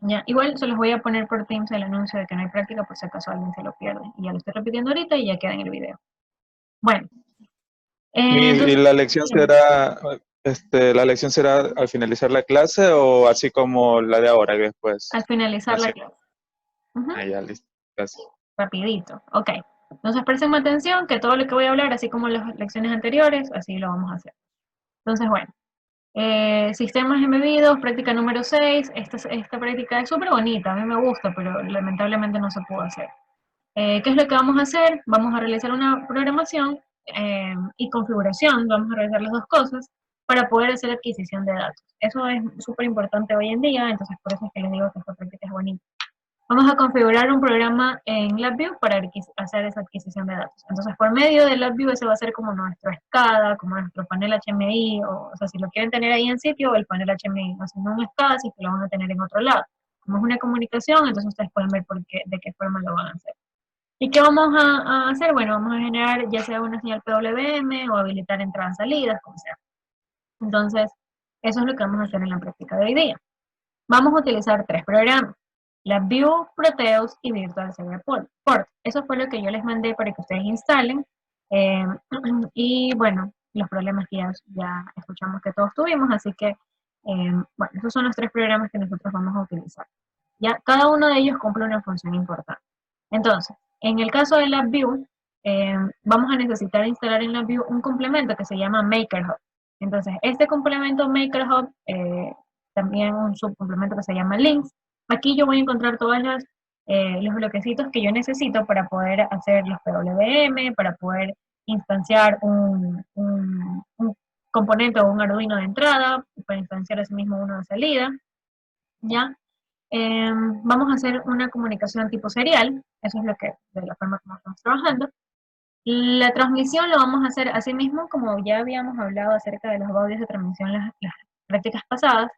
Ya, igual se los voy a poner por Teams el anuncio de que no hay práctica por si acaso alguien se lo pierde. Y ya lo estoy repitiendo ahorita y ya queda en el video. Bueno, Y entonces, la lección dígame, será, la lección será al finalizar la clase o así como la de ahora, que al después, finalizar la así, clase. Ujú, ya listo, gracias. rapidito, ok. Entonces presten atención que todo lo que voy a hablar, así como las lecciones anteriores, así lo vamos a hacer. Entonces, bueno, sistemas embebidos, práctica número 6. Esta práctica es súper bonita, a mí me gusta, pero lamentablemente no se pudo hacer. ¿Qué es lo que vamos a hacer? Vamos a realizar una programación y configuración, vamos a realizar las dos cosas para poder hacer adquisición de datos. Eso es súper importante hoy en día, entonces por eso es que les digo que esta práctica es bonita. Vamos a configurar un programa en LabVIEW para hacer esa adquisición de datos. Entonces, por medio de LabVIEW, ese va a ser como nuestro SCADA, como nuestro panel HMI, o sea, si lo quieren tener ahí en sitio, el panel HMI, o si no un SCADA, si lo van a tener en otro lado. Como es una comunicación, entonces ustedes pueden ver de qué forma lo van a hacer. ¿Y qué vamos a hacer? Bueno, vamos a generar ya sea una señal PWM o habilitar entradas salidas, como sea. Entonces, eso es lo que vamos a hacer en la práctica de hoy día. Vamos a utilizar tres programas, LabVIEW, Proteus y Virtual Server Port. Eso fue lo que yo les mandé para que ustedes instalen. eh, y bueno, los problemas que ya escuchamos que todos tuvimos, así que bueno, esos son los tres programas que nosotros vamos a utilizar. Ya, cada uno de ellos cumple una función importante. Entonces, en el caso de LabVIEW, vamos a necesitar instalar en LabVIEW un complemento que se llama MakerHub. Entonces, este complemento MakerHub, también un subcomplemento que se llama Links. Aquí yo voy a encontrar todos los bloquecitos que yo necesito para poder hacer los PWM, para poder instanciar un componente o un Arduino de entrada, para instanciar asimismo uno de salida, ¿ya? Vamos a hacer una comunicación tipo serial, eso es de la forma como estamos trabajando. La transmisión lo vamos a hacer así mismo, como ya habíamos hablado acerca de los audios de transmisión las prácticas pasadas,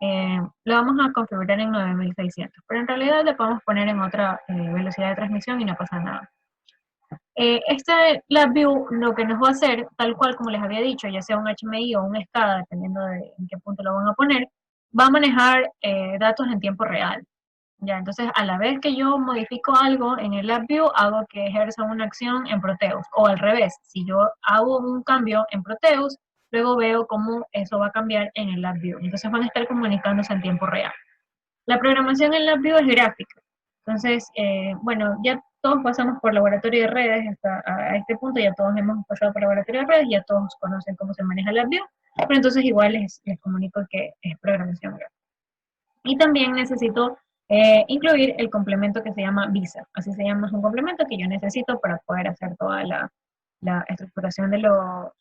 lo vamos a configurar en 9600, pero en realidad le podemos poner en otra velocidad de transmisión y no pasa nada. LabVIEW lo que nos va a hacer, tal cual como les había dicho, ya sea un HMI o un SCADA, dependiendo de en qué punto lo van a poner, va a manejar datos en tiempo real. Ya, entonces, a la vez que yo modifico algo en el LabVIEW, hago que ejerza una acción en Proteus. O al revés, si yo hago un cambio en Proteus, luego veo cómo eso va a cambiar en el LabVIEW. Entonces van a estar comunicándose en tiempo real. La programación en LabVIEW es gráfica. Entonces, bueno, ya todos pasamos por laboratorio de redes hasta a este punto, ya todos hemos pasado por laboratorio de redes, ya todos conocen cómo se maneja LabVIEW, pero entonces igual les comunico que es programación gráfica. Y también necesito incluir el complemento que se llama Visa. Así se llama, es un complemento que yo necesito para poder hacer toda la estructuración de los-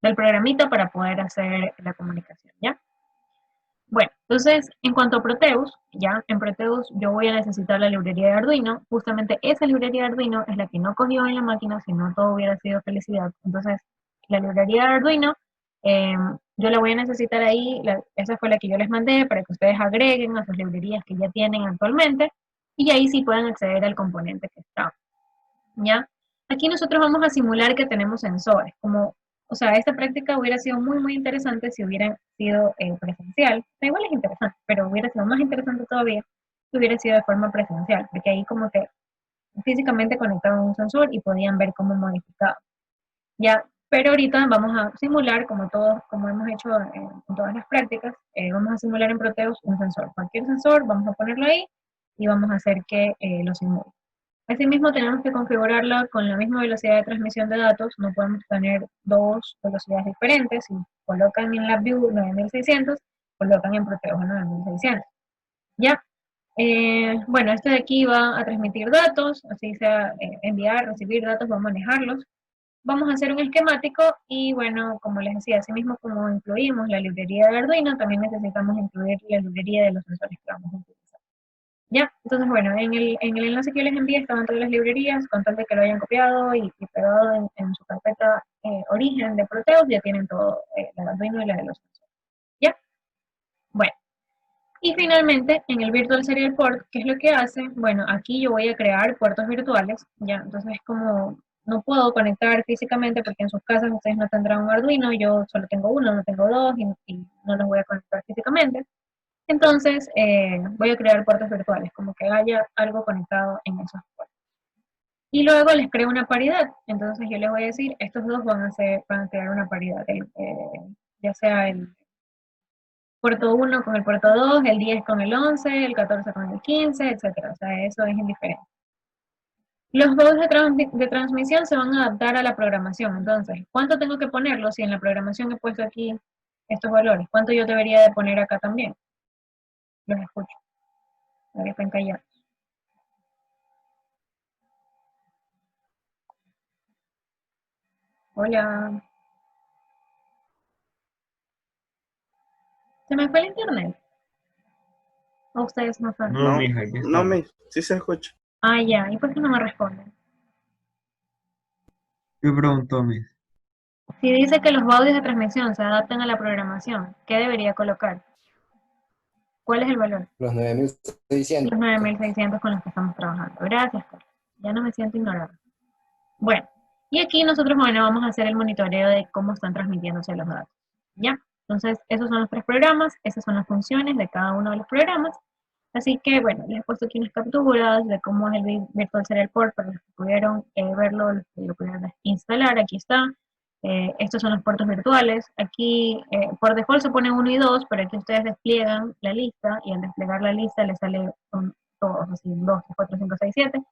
del programita para poder hacer la comunicación, ¿ya? Bueno, entonces, en cuanto a Proteus, ya en Proteus yo voy a necesitar la librería de Arduino. Justamente esa librería de Arduino es la que no cogió en la máquina, si no todo hubiera sido felicidad. Entonces, la librería de Arduino, eh, yo la voy a necesitar ahí. Esa fue la que yo les mandé para que ustedes agreguen a sus librerías que ya tienen actualmente. Y ahí sí pueden acceder al componente que está. ¿Ya? Aquí nosotros vamos a simular que tenemos sensores, o sea, esta práctica hubiera sido muy, muy interesante si hubiera sido presencial. Igual es interesante, pero hubiera sido más interesante todavía si hubiera sido de forma presencial, porque ahí como que físicamente conectaban un sensor y podían ver cómo modificaba. Ya, pero ahorita vamos a simular, como hemos hecho en todas las prácticas, vamos a simular en Proteus un sensor. Cualquier sensor, vamos a ponerlo ahí y vamos a hacer que lo simule. Asimismo, tenemos que configurarla con la misma velocidad de transmisión de datos. No podemos tener dos velocidades diferentes. Si colocan en LabVIEW 9600, colocan en Proteus 9600. Ya. Bueno, este de aquí va a transmitir datos, así sea enviar, recibir datos, va a manejarlos. Vamos a hacer un esquemático y bueno, como les decía, asimismo como incluimos la librería de Arduino, también necesitamos incluir la librería de los sensores que vamos a utilizar. Ya, entonces bueno, en el enlace que yo les envié estaban todas las librerías, con tal de que lo hayan copiado y pegado en su carpeta origen de Proteus, ya tienen todo, la de Arduino y la de los sensores. ¿Ya? Bueno, y finalmente en el Virtual Serial Port, ¿qué es lo que hace? Bueno, aquí yo voy a crear puertos virtuales, ¿ya? Entonces como no puedo conectar físicamente porque en sus casas ustedes no tendrán un Arduino, yo solo tengo uno, no tengo dos y no los voy a conectar físicamente. Entonces, voy a crear puertos virtuales, como que haya algo conectado en esos puertos. Y luego les creo una paridad. Entonces yo les voy a decir, estos dos van a crear una paridad. Ya sea el puerto 1 con el puerto 2, el 10 con el 11, el 14 con el 15, etcétera. O sea, eso es indiferente. Los modos de transmisión se van a adaptar a la programación. Entonces, ¿cuánto tengo que ponerlo si en la programación he puesto aquí estos valores? ¿Cuánto yo debería de poner acá también? Los escucho. Ahí están callados. Hola. ¿Se me fue el internet? ¿O ustedes no saben? No, No, mija, aquí no, estamos. sí se escucha. Ah, ya. ¿Y por qué no me responden? ¿Qué preguntó, Miss? Si dice que los audios de transmisión se adaptan a la programación, ¿qué debería colocar? ¿Cuál es el valor? Los 9600. Los 9600 con los que estamos trabajando. Gracias, Carlos. Ya no me siento ignorada. Bueno, y aquí nosotros, bueno, vamos a hacer el monitoreo de cómo están transmitiéndose los datos. ¿Ya? Entonces, esos son los 3 programas, esas son las funciones de cada uno de los programas. Así que, bueno, les he puesto aquí unas capturas de cómo es el Virtual Serial Port para los que pudieron verlo, los que lo pudieron instalar. Aquí está. Estos son los puertos virtuales. Aquí, por default se ponen 1 y 2, pero aquí ustedes despliegan la lista y al desplegar la lista les sale con todos, así 2, 3, 4, 5, 6, 7.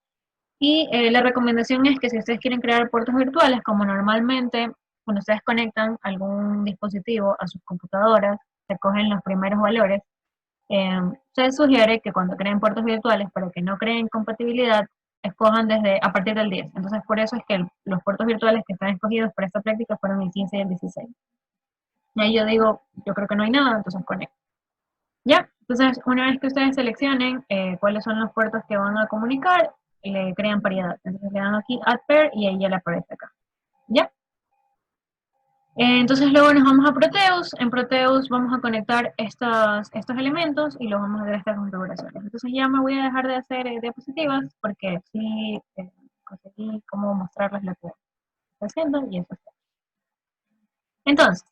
Y la recomendación es que si ustedes quieren crear puertos virtuales, como normalmente cuando ustedes conectan algún dispositivo a sus computadoras, se cogen los primeros valores. Se sugiere que cuando creen puertos virtuales, para que no creen compatibilidad, escojan a partir del 10. Entonces, por eso es que los puertos virtuales que están escogidos para esta práctica fueron el 15 y el 16. Y ahí yo digo, yo creo que no hay nada, entonces conecto. Ya, entonces una vez que ustedes seleccionen cuáles son los puertos que van a comunicar, le crean paridad. Entonces le dan aquí Add Pair y ahí ya le aparece acá. ¿Ya? Entonces luego nos vamos a Proteus. En Proteus vamos a conectar estos elementos y los vamos a hacer estas configuraciones. Entonces ya me voy a dejar de hacer diapositivas porque sí conseguí cómo mostrarles lo que estoy haciendo y eso está. Entonces,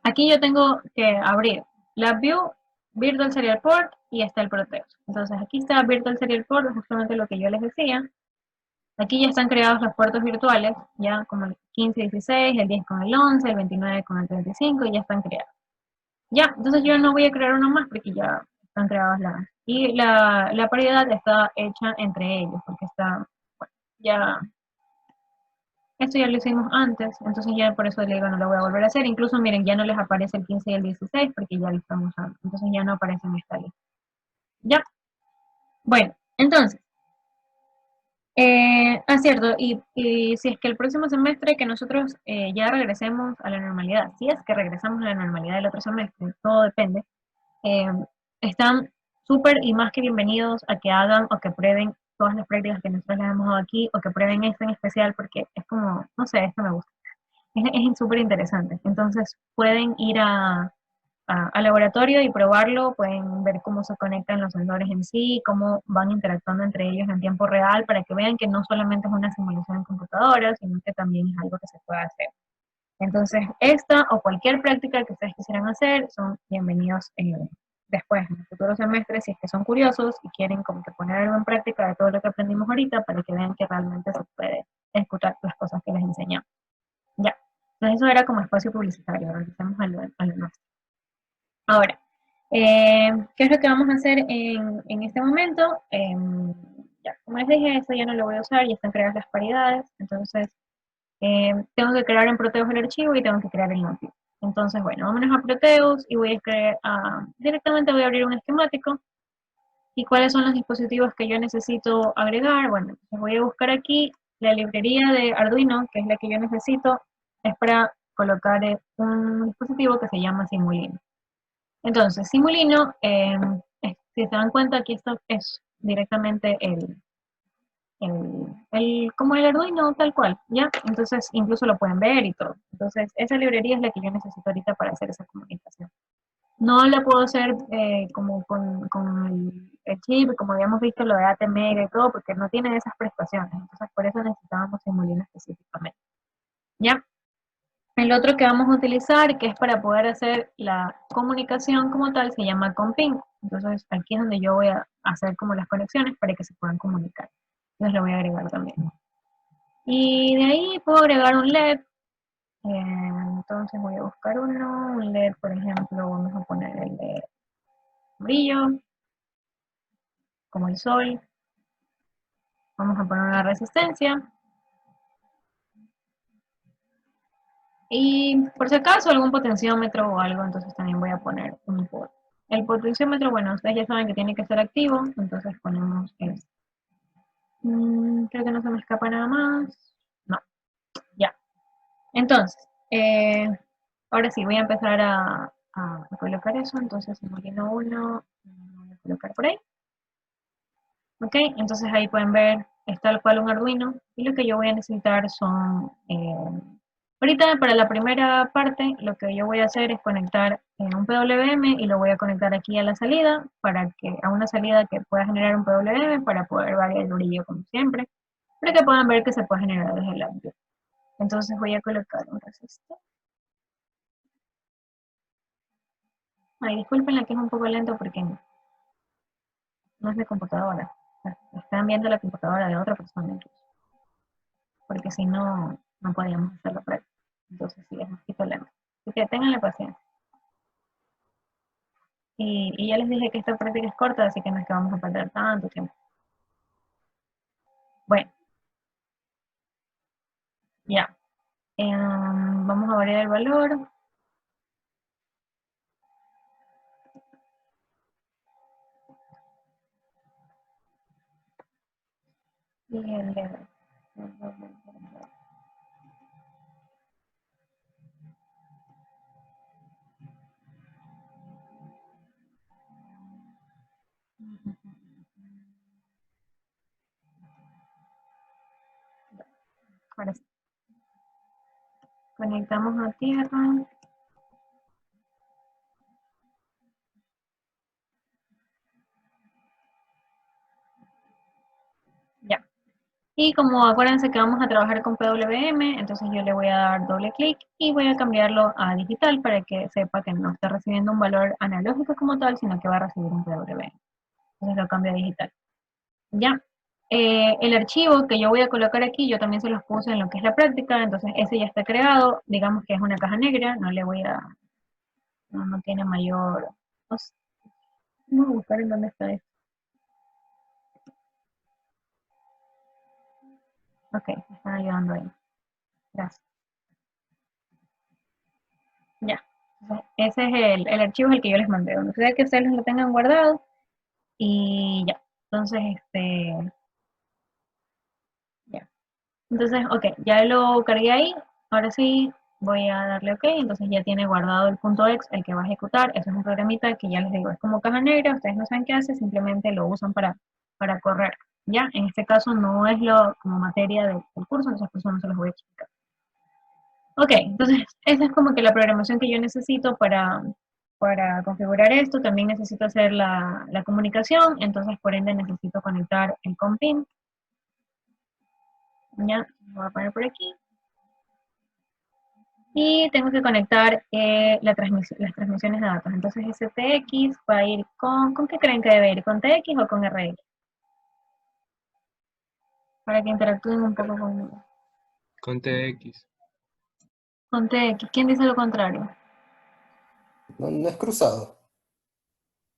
aquí yo tengo que abrir LabVIEW, Virtual Serial Port y está el Proteus. Entonces aquí está Virtual Serial Port, justamente lo que yo les decía. Aquí ya están creados los puertos virtuales, ya como el 15 y 16, el 10 con el 11, el 29 con el 35, y ya están creados. Ya, entonces yo no voy a crear uno más porque ya están creados las. Y la paridad está hecha entre ellos, porque está, bueno, ya, esto ya lo hicimos antes, entonces ya por eso le digo no lo voy a volver a hacer. Incluso miren, ya no les aparece el 15 y el 16 porque ya lo están usando, entonces ya no aparece en esta lista. Ya, bueno, entonces. Cierto, y si es que el próximo semestre que nosotros ya regresemos a la normalidad, si es que regresamos a la normalidad del otro semestre, todo depende, eh, están súper y más que bienvenidos a que hagan o que prueben todas las prácticas que nosotros les hemos dado aquí, o que prueben esta en especial, porque es como, no sé, esto me gusta, es súper interesante. Entonces pueden ir al laboratorio y probarlo, pueden ver cómo se conectan los sensores en sí, cómo van interactuando entre ellos en tiempo real, para que vean que no solamente es una simulación en computadora, sino que también es algo que se puede hacer. Entonces, esta o cualquier práctica que ustedes quisieran hacer son bienvenidos después, en el futuro semestre, si es que son curiosos y quieren como que poner algo en práctica de todo lo que aprendimos ahorita, para que vean que realmente se puede ejecutar las cosas que les enseñamos. Ya, entonces eso era como espacio publicitario, regresemos a lo nuestro. Ahora, ¿qué es lo que vamos a hacer en este momento? Ya, como les dije, esto ya no lo voy a usar, ya están creadas las paridades, entonces tengo que crear en Proteus el archivo y tengo que crear el notebook. Entonces, bueno, vámonos a Proteus y voy a crear, directamente voy a abrir un esquemático. ¿Y cuáles son los dispositivos que yo necesito agregar? Bueno, pues voy a buscar aquí la librería de Arduino, que es la que yo necesito, es para colocar un dispositivo que se llama Simulino. Entonces, Simulino, si se dan cuenta, aquí esto es directamente como el Arduino tal cual, ¿ya? Entonces, incluso lo pueden ver y todo. Entonces, esa librería es la que yo necesito ahorita para hacer esa comunicación. No la puedo hacer como con el chip, como habíamos visto lo de ATmega y todo, porque no tiene esas prestaciones. Entonces, por eso necesitábamos Simulino específicamente, ¿ya? El otro que vamos a utilizar, que es para poder hacer la comunicación como tal, se llama comping. Entonces aquí es donde yo voy a hacer como las conexiones para que se puedan comunicar. Entonces lo voy a agregar también. Y de ahí puedo agregar un LED. Entonces voy a buscar uno, un LED, por ejemplo, vamos a poner el de brillo, como el sol. Vamos a poner una resistencia. Y por si acaso algún potenciómetro o algo, entonces también voy a poner un pot. El potenciómetro, bueno, ustedes ya saben que tiene que estar activo, entonces ponemos este. Creo que no se me escapa nada más. No, ya. Entonces, ahora sí, voy a empezar a colocar eso. Entonces, molino 1, voy a colocar por ahí. Ok, entonces ahí pueden ver, es tal cual un Arduino. Y lo que yo voy a necesitar son, ahorita para la primera parte, lo que yo voy a hacer es conectar un PWM y lo voy a conectar aquí a la salida, a una salida que pueda generar un PWM para poder variar el brillo como siempre, para que puedan ver que se puede generar desde el audio. Entonces voy a colocar un resistor. Ay, disculpen que es un poco lento porque no es de computadora. Están viendo la computadora de otra persona incluso. Porque si no, no podíamos hacer la práctica. Entonces sí, es un poquito lento. Así que tengan la paciencia. Y ya les dije que esta práctica es corta, así que no es que vamos a perder tanto tiempo. Bueno, ya. Vamos a variar el valor. Y el de... Ahora sí. Conectamos a tierra. Ya. Y como acuérdense que vamos a trabajar con PWM, entonces yo le voy a dar doble clic y voy a cambiarlo a digital para que sepa que no está recibiendo un valor analógico como tal, sino que va a recibir un PWM. Entonces lo cambio a digital. Ya. El archivo que yo voy a colocar aquí, yo también se los puse en lo que es la práctica, entonces ese ya está creado, digamos que es una caja negra, no le voy a, no tiene mayor, no sé, vamos a buscar en dónde está esto. Ok, me están ayudando ahí, gracias. Ya, entonces, ese es el archivo es el que yo les mandé, donde sea que ustedes lo tengan guardado, y ya, entonces, ya. Entonces, ok, ya lo cargué ahí. Ahora sí voy a darle ok. Entonces ya tiene guardado el punto .exe, el que va a ejecutar. Eso es un programita que ya les digo, es como caja negra. Ustedes no saben qué hace, simplemente lo usan para correr. Ya, en este caso no es como materia del curso, entonces por eso no se los voy a explicar. Ok, entonces esa es como que la programación que yo necesito para configurar esto. También necesito hacer la comunicación, entonces por ende necesito conectar el compin. Ya, lo voy a poner por aquí. Y tengo que conectar las transmisiones de datos. Entonces STX va a ir ¿con qué creen que debe ir? ¿Con TX o con RX? Para que interactúen un poco conmigo. Con TX. Con TX, ¿quién dice lo contrario? No es cruzado.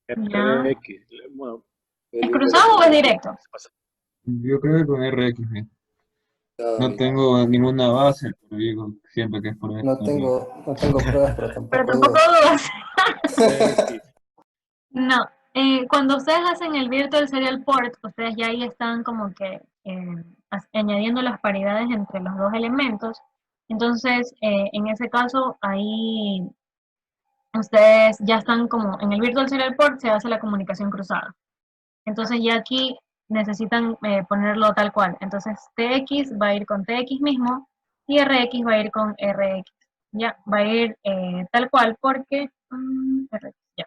Ya. RX. Bueno, ¿Es cruzado o es directo? Yo creo que con RX, no Ay, tengo ninguna base, pero digo siempre que es por no tengo pruebas, pero Pero tampoco tampoco dudas. dudas. RX. No. Cuando ustedes hacen el Virtual Serial Port, ustedes ya ahí están como que añadiendo las paridades entre los dos elementos. Entonces, en ese caso, ahí ustedes ya están como en el Virtual Serial Port se hace la comunicación cruzada. Entonces ya aquí necesitan ponerlo tal cual. Entonces TX va a ir con TX mismo y RX va a ir con RX. Ya, va a ir tal cual porque, RX, ya.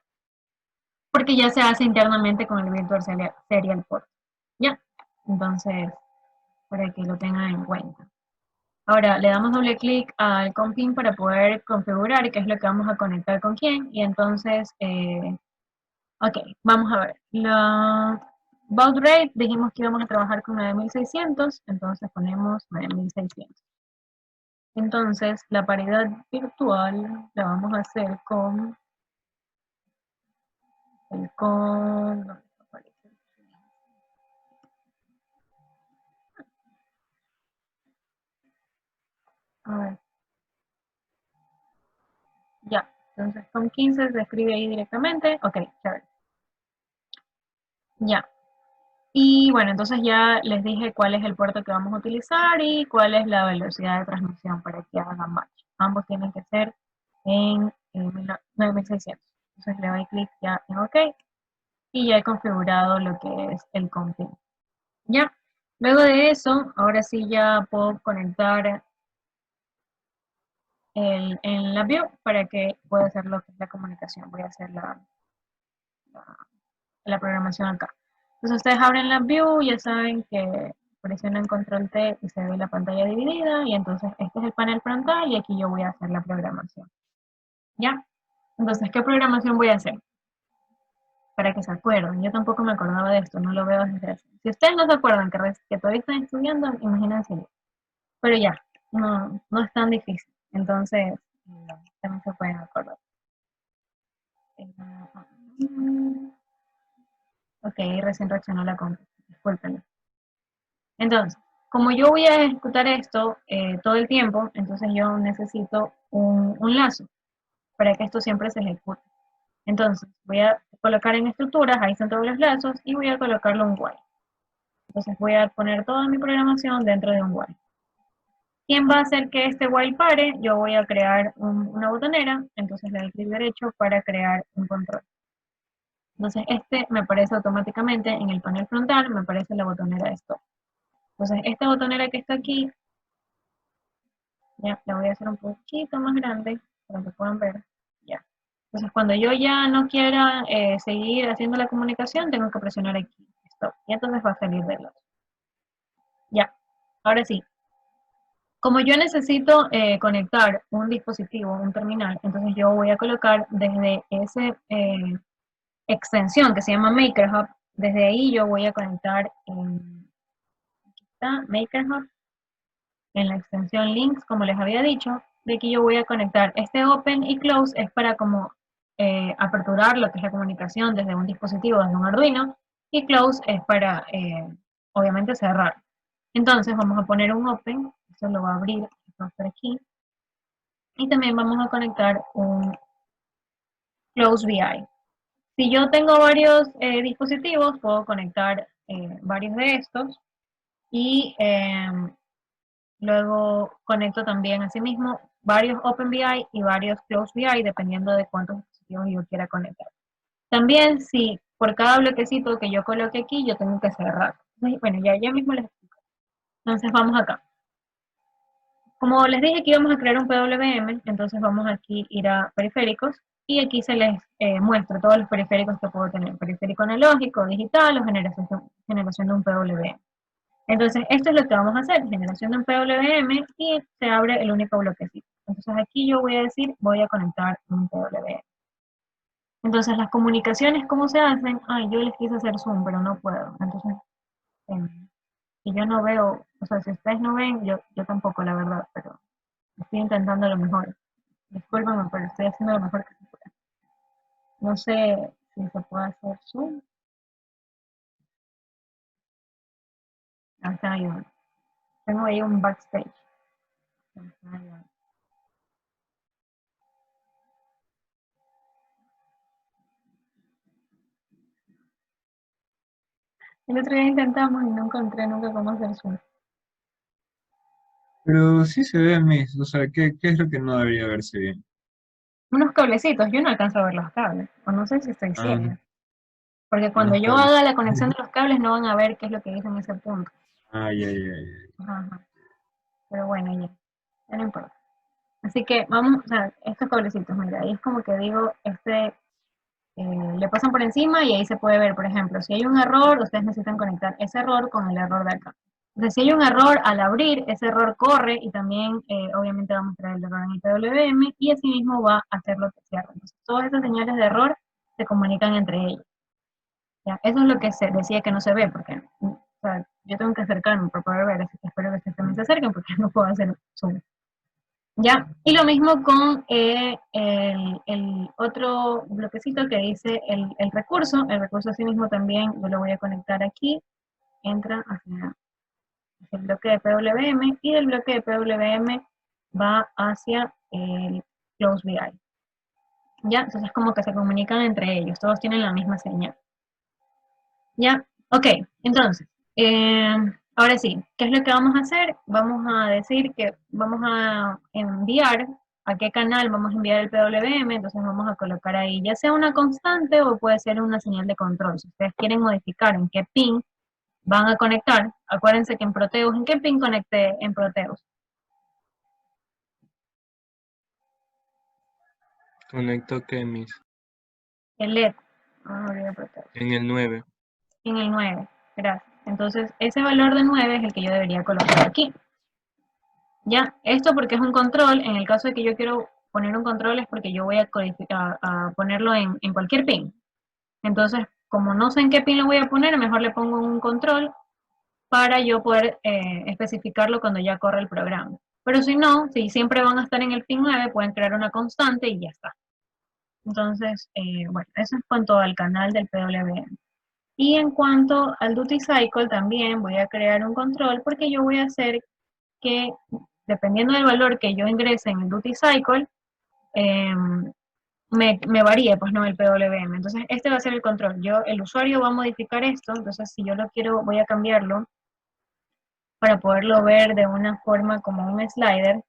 Porque ya se hace internamente con el Virtual Serial Port. Ya, entonces para que lo tengan en cuenta. Ahora le damos doble clic al config para poder configurar qué es lo que vamos a conectar con quién. Y entonces, ok, vamos a ver. La baud rate, dijimos que íbamos a trabajar con 9600, entonces ponemos 9600. Entonces, la paridad virtual la vamos a hacer con el con... ¿dónde aparece? A ver. Ya, entonces con 15 se escribe ahí directamente. Ok, chévere. Ya. Y bueno, entonces ya les dije cuál es el puerto que vamos a utilizar y cuál es la velocidad de transmisión para que hagan match. Ambos tienen que ser en 9600. Entonces le doy clic ya en OK y ya he configurado lo que es el config. Ya. Luego de eso, ahora sí ya puedo conectar en la view para que pueda hacer lo que es la comunicación. Voy a hacer la programación acá. Entonces ustedes abren la view, ya saben que presionan control T y se ve la pantalla dividida, y entonces este es el panel frontal y aquí yo voy a hacer la programación. ¿Ya? Entonces, ¿qué programación voy a hacer? Para que se acuerden, yo tampoco me acordaba de esto, no lo veo desde hace. Si ustedes no se acuerdan que todavía están estudiando, imagínense. Pero ya, no es tan difícil. Entonces, también se pueden acordar. Ok, recién reaccionó la compra, discúlpenlo. Entonces, como yo voy a ejecutar esto todo el tiempo, entonces yo necesito un lazo para que esto siempre se ejecute. Entonces, voy a colocar en estructuras, ahí están todos los lazos, y voy a colocarlo en while. Entonces voy a poner toda mi programación dentro de un while. ¿Quién va a hacer que este while pare? Yo voy a crear una botonera, entonces le doy clic derecho para crear un control. Entonces este me aparece automáticamente en el panel frontal, me aparece la botonera de stop. Entonces esta botonera que está aquí, ya la voy a hacer un poquito más grande para que puedan ver. Ya. Entonces cuando yo ya no quiera seguir haciendo la comunicación, tengo que presionar aquí, stop. Y entonces va a salir del lado. Ya. Ahora sí. Como yo necesito conectar un dispositivo, un terminal, entonces yo voy a colocar desde esa extensión que se llama MakerHub, desde ahí yo voy a conectar aquí está, MakerHub, en la extensión links, como les había dicho. De aquí yo voy a conectar este open y close, es para como aperturar lo que es la comunicación desde un dispositivo, desde un Arduino, y close es para, obviamente, cerrar. Entonces vamos a poner un open, eso lo va a abrir, va a estar aquí, y también vamos a conectar un close VI. Si yo tengo varios dispositivos, puedo conectar varios de estos, y luego conecto también asimismo varios OpenVI y varios CloseVI, dependiendo de cuántos dispositivos yo quiera conectar. También, si por cada bloquecito que yo coloque aquí, yo tengo que cerrar. Bueno, ya mismo les explico. Entonces vamos acá. Como les dije que íbamos a crear un PWM, entonces vamos aquí a ir a periféricos, y aquí se les muestra todos los periféricos que puedo tener. Periférico analógico, digital o generación de un PWM. Entonces, esto es lo que vamos a hacer, generación de un PWM, y se abre el único bloquecito. Entonces aquí yo voy a decir, voy a conectar un PWM. Entonces las comunicaciones, ¿cómo se hacen? Ay, yo les quise hacer zoom, pero no puedo. Entonces, si yo no veo, o sea, si ustedes no ven, yo tampoco, la verdad, pero estoy intentando lo mejor. Discúlpenme, pero estoy haciendo lo mejor que se puede. No sé si se puede hacer zoom. Ahí están ayudando. Tengo ahí un backstage. Ahí están ayudando. El otro día intentamos y no encontré nunca cómo hacer zoom. Pero sí se ve, Miss. O sea, ¿qué es lo que no debería verse bien? Unos cablecitos, yo no alcanzo a ver los cables, o no sé si estoy Ah, ciega. Porque cuando unos yo haga cables. la conexión de los cables no van a ver qué es lo que dice en ese punto. Ay, ay, ay. Ajá, ajá. Pero bueno, ya no importa. Así que vamos, o sea, estos cablecitos, mira, ahí es como que digo, le pasan por encima y ahí se puede ver, por ejemplo, si hay un error, ustedes necesitan conectar ese error con el error de acá. Entonces, si hay un error al abrir, ese error corre y también, obviamente, va a mostrar el error en el PWM y asimismo va a hacer lo que cierra. Entonces, todas esas señales de error se comunican entre ellos. ¿Ya? Eso es lo que se decía que no se ve, porque o sea, yo tengo que acercarme para poder ver, así que espero que ustedes también se acerquen porque no puedo hacer zoom. ¿Ya? Y lo mismo con el otro bloquecito que dice el recurso. El recurso así mismo también yo lo voy a conectar aquí. Entra hacia el bloque de PWM y del bloque de PWM va hacia el Close BI. ¿Ya? Entonces como que se comunican entre ellos. Todos tienen la misma señal. ¿Ya? Ok, entonces, ahora sí, ¿qué es lo que vamos a hacer? Vamos a decir que vamos a enviar, ¿a qué canal vamos a enviar el PWM? Entonces vamos a colocar ahí, ya sea una constante o puede ser una señal de control. Si ustedes quieren modificar en qué pin van a conectar, acuérdense que en Proteus, ¿en qué pin conecté en Proteus? Conecto Kemis El LED. Vamos a abrir el Proteus. en el 9. En el 9, gracias. Entonces, ese valor de 9 es el que yo debería colocar aquí. Ya, esto porque es un control, en el caso de que yo quiero poner un control es porque yo voy a ponerlo en cualquier pin. Entonces, como no sé en qué pin lo voy a poner, mejor le pongo un control para yo poder especificarlo cuando ya corre el programa. Pero si no, si siempre van a estar en el pin 9, pueden crear una constante y ya está. Entonces, bueno, eso es cuanto al canal del PWM. Y en cuanto al Duty Cycle, también voy a crear un control porque yo voy a hacer que, dependiendo del valor que yo ingrese en el Duty Cycle, me varíe, pues no, el PWM. Entonces, este va a ser el control. El usuario va a modificar esto, entonces si yo lo quiero, voy a cambiarlo para poderlo ver de una forma como un slider,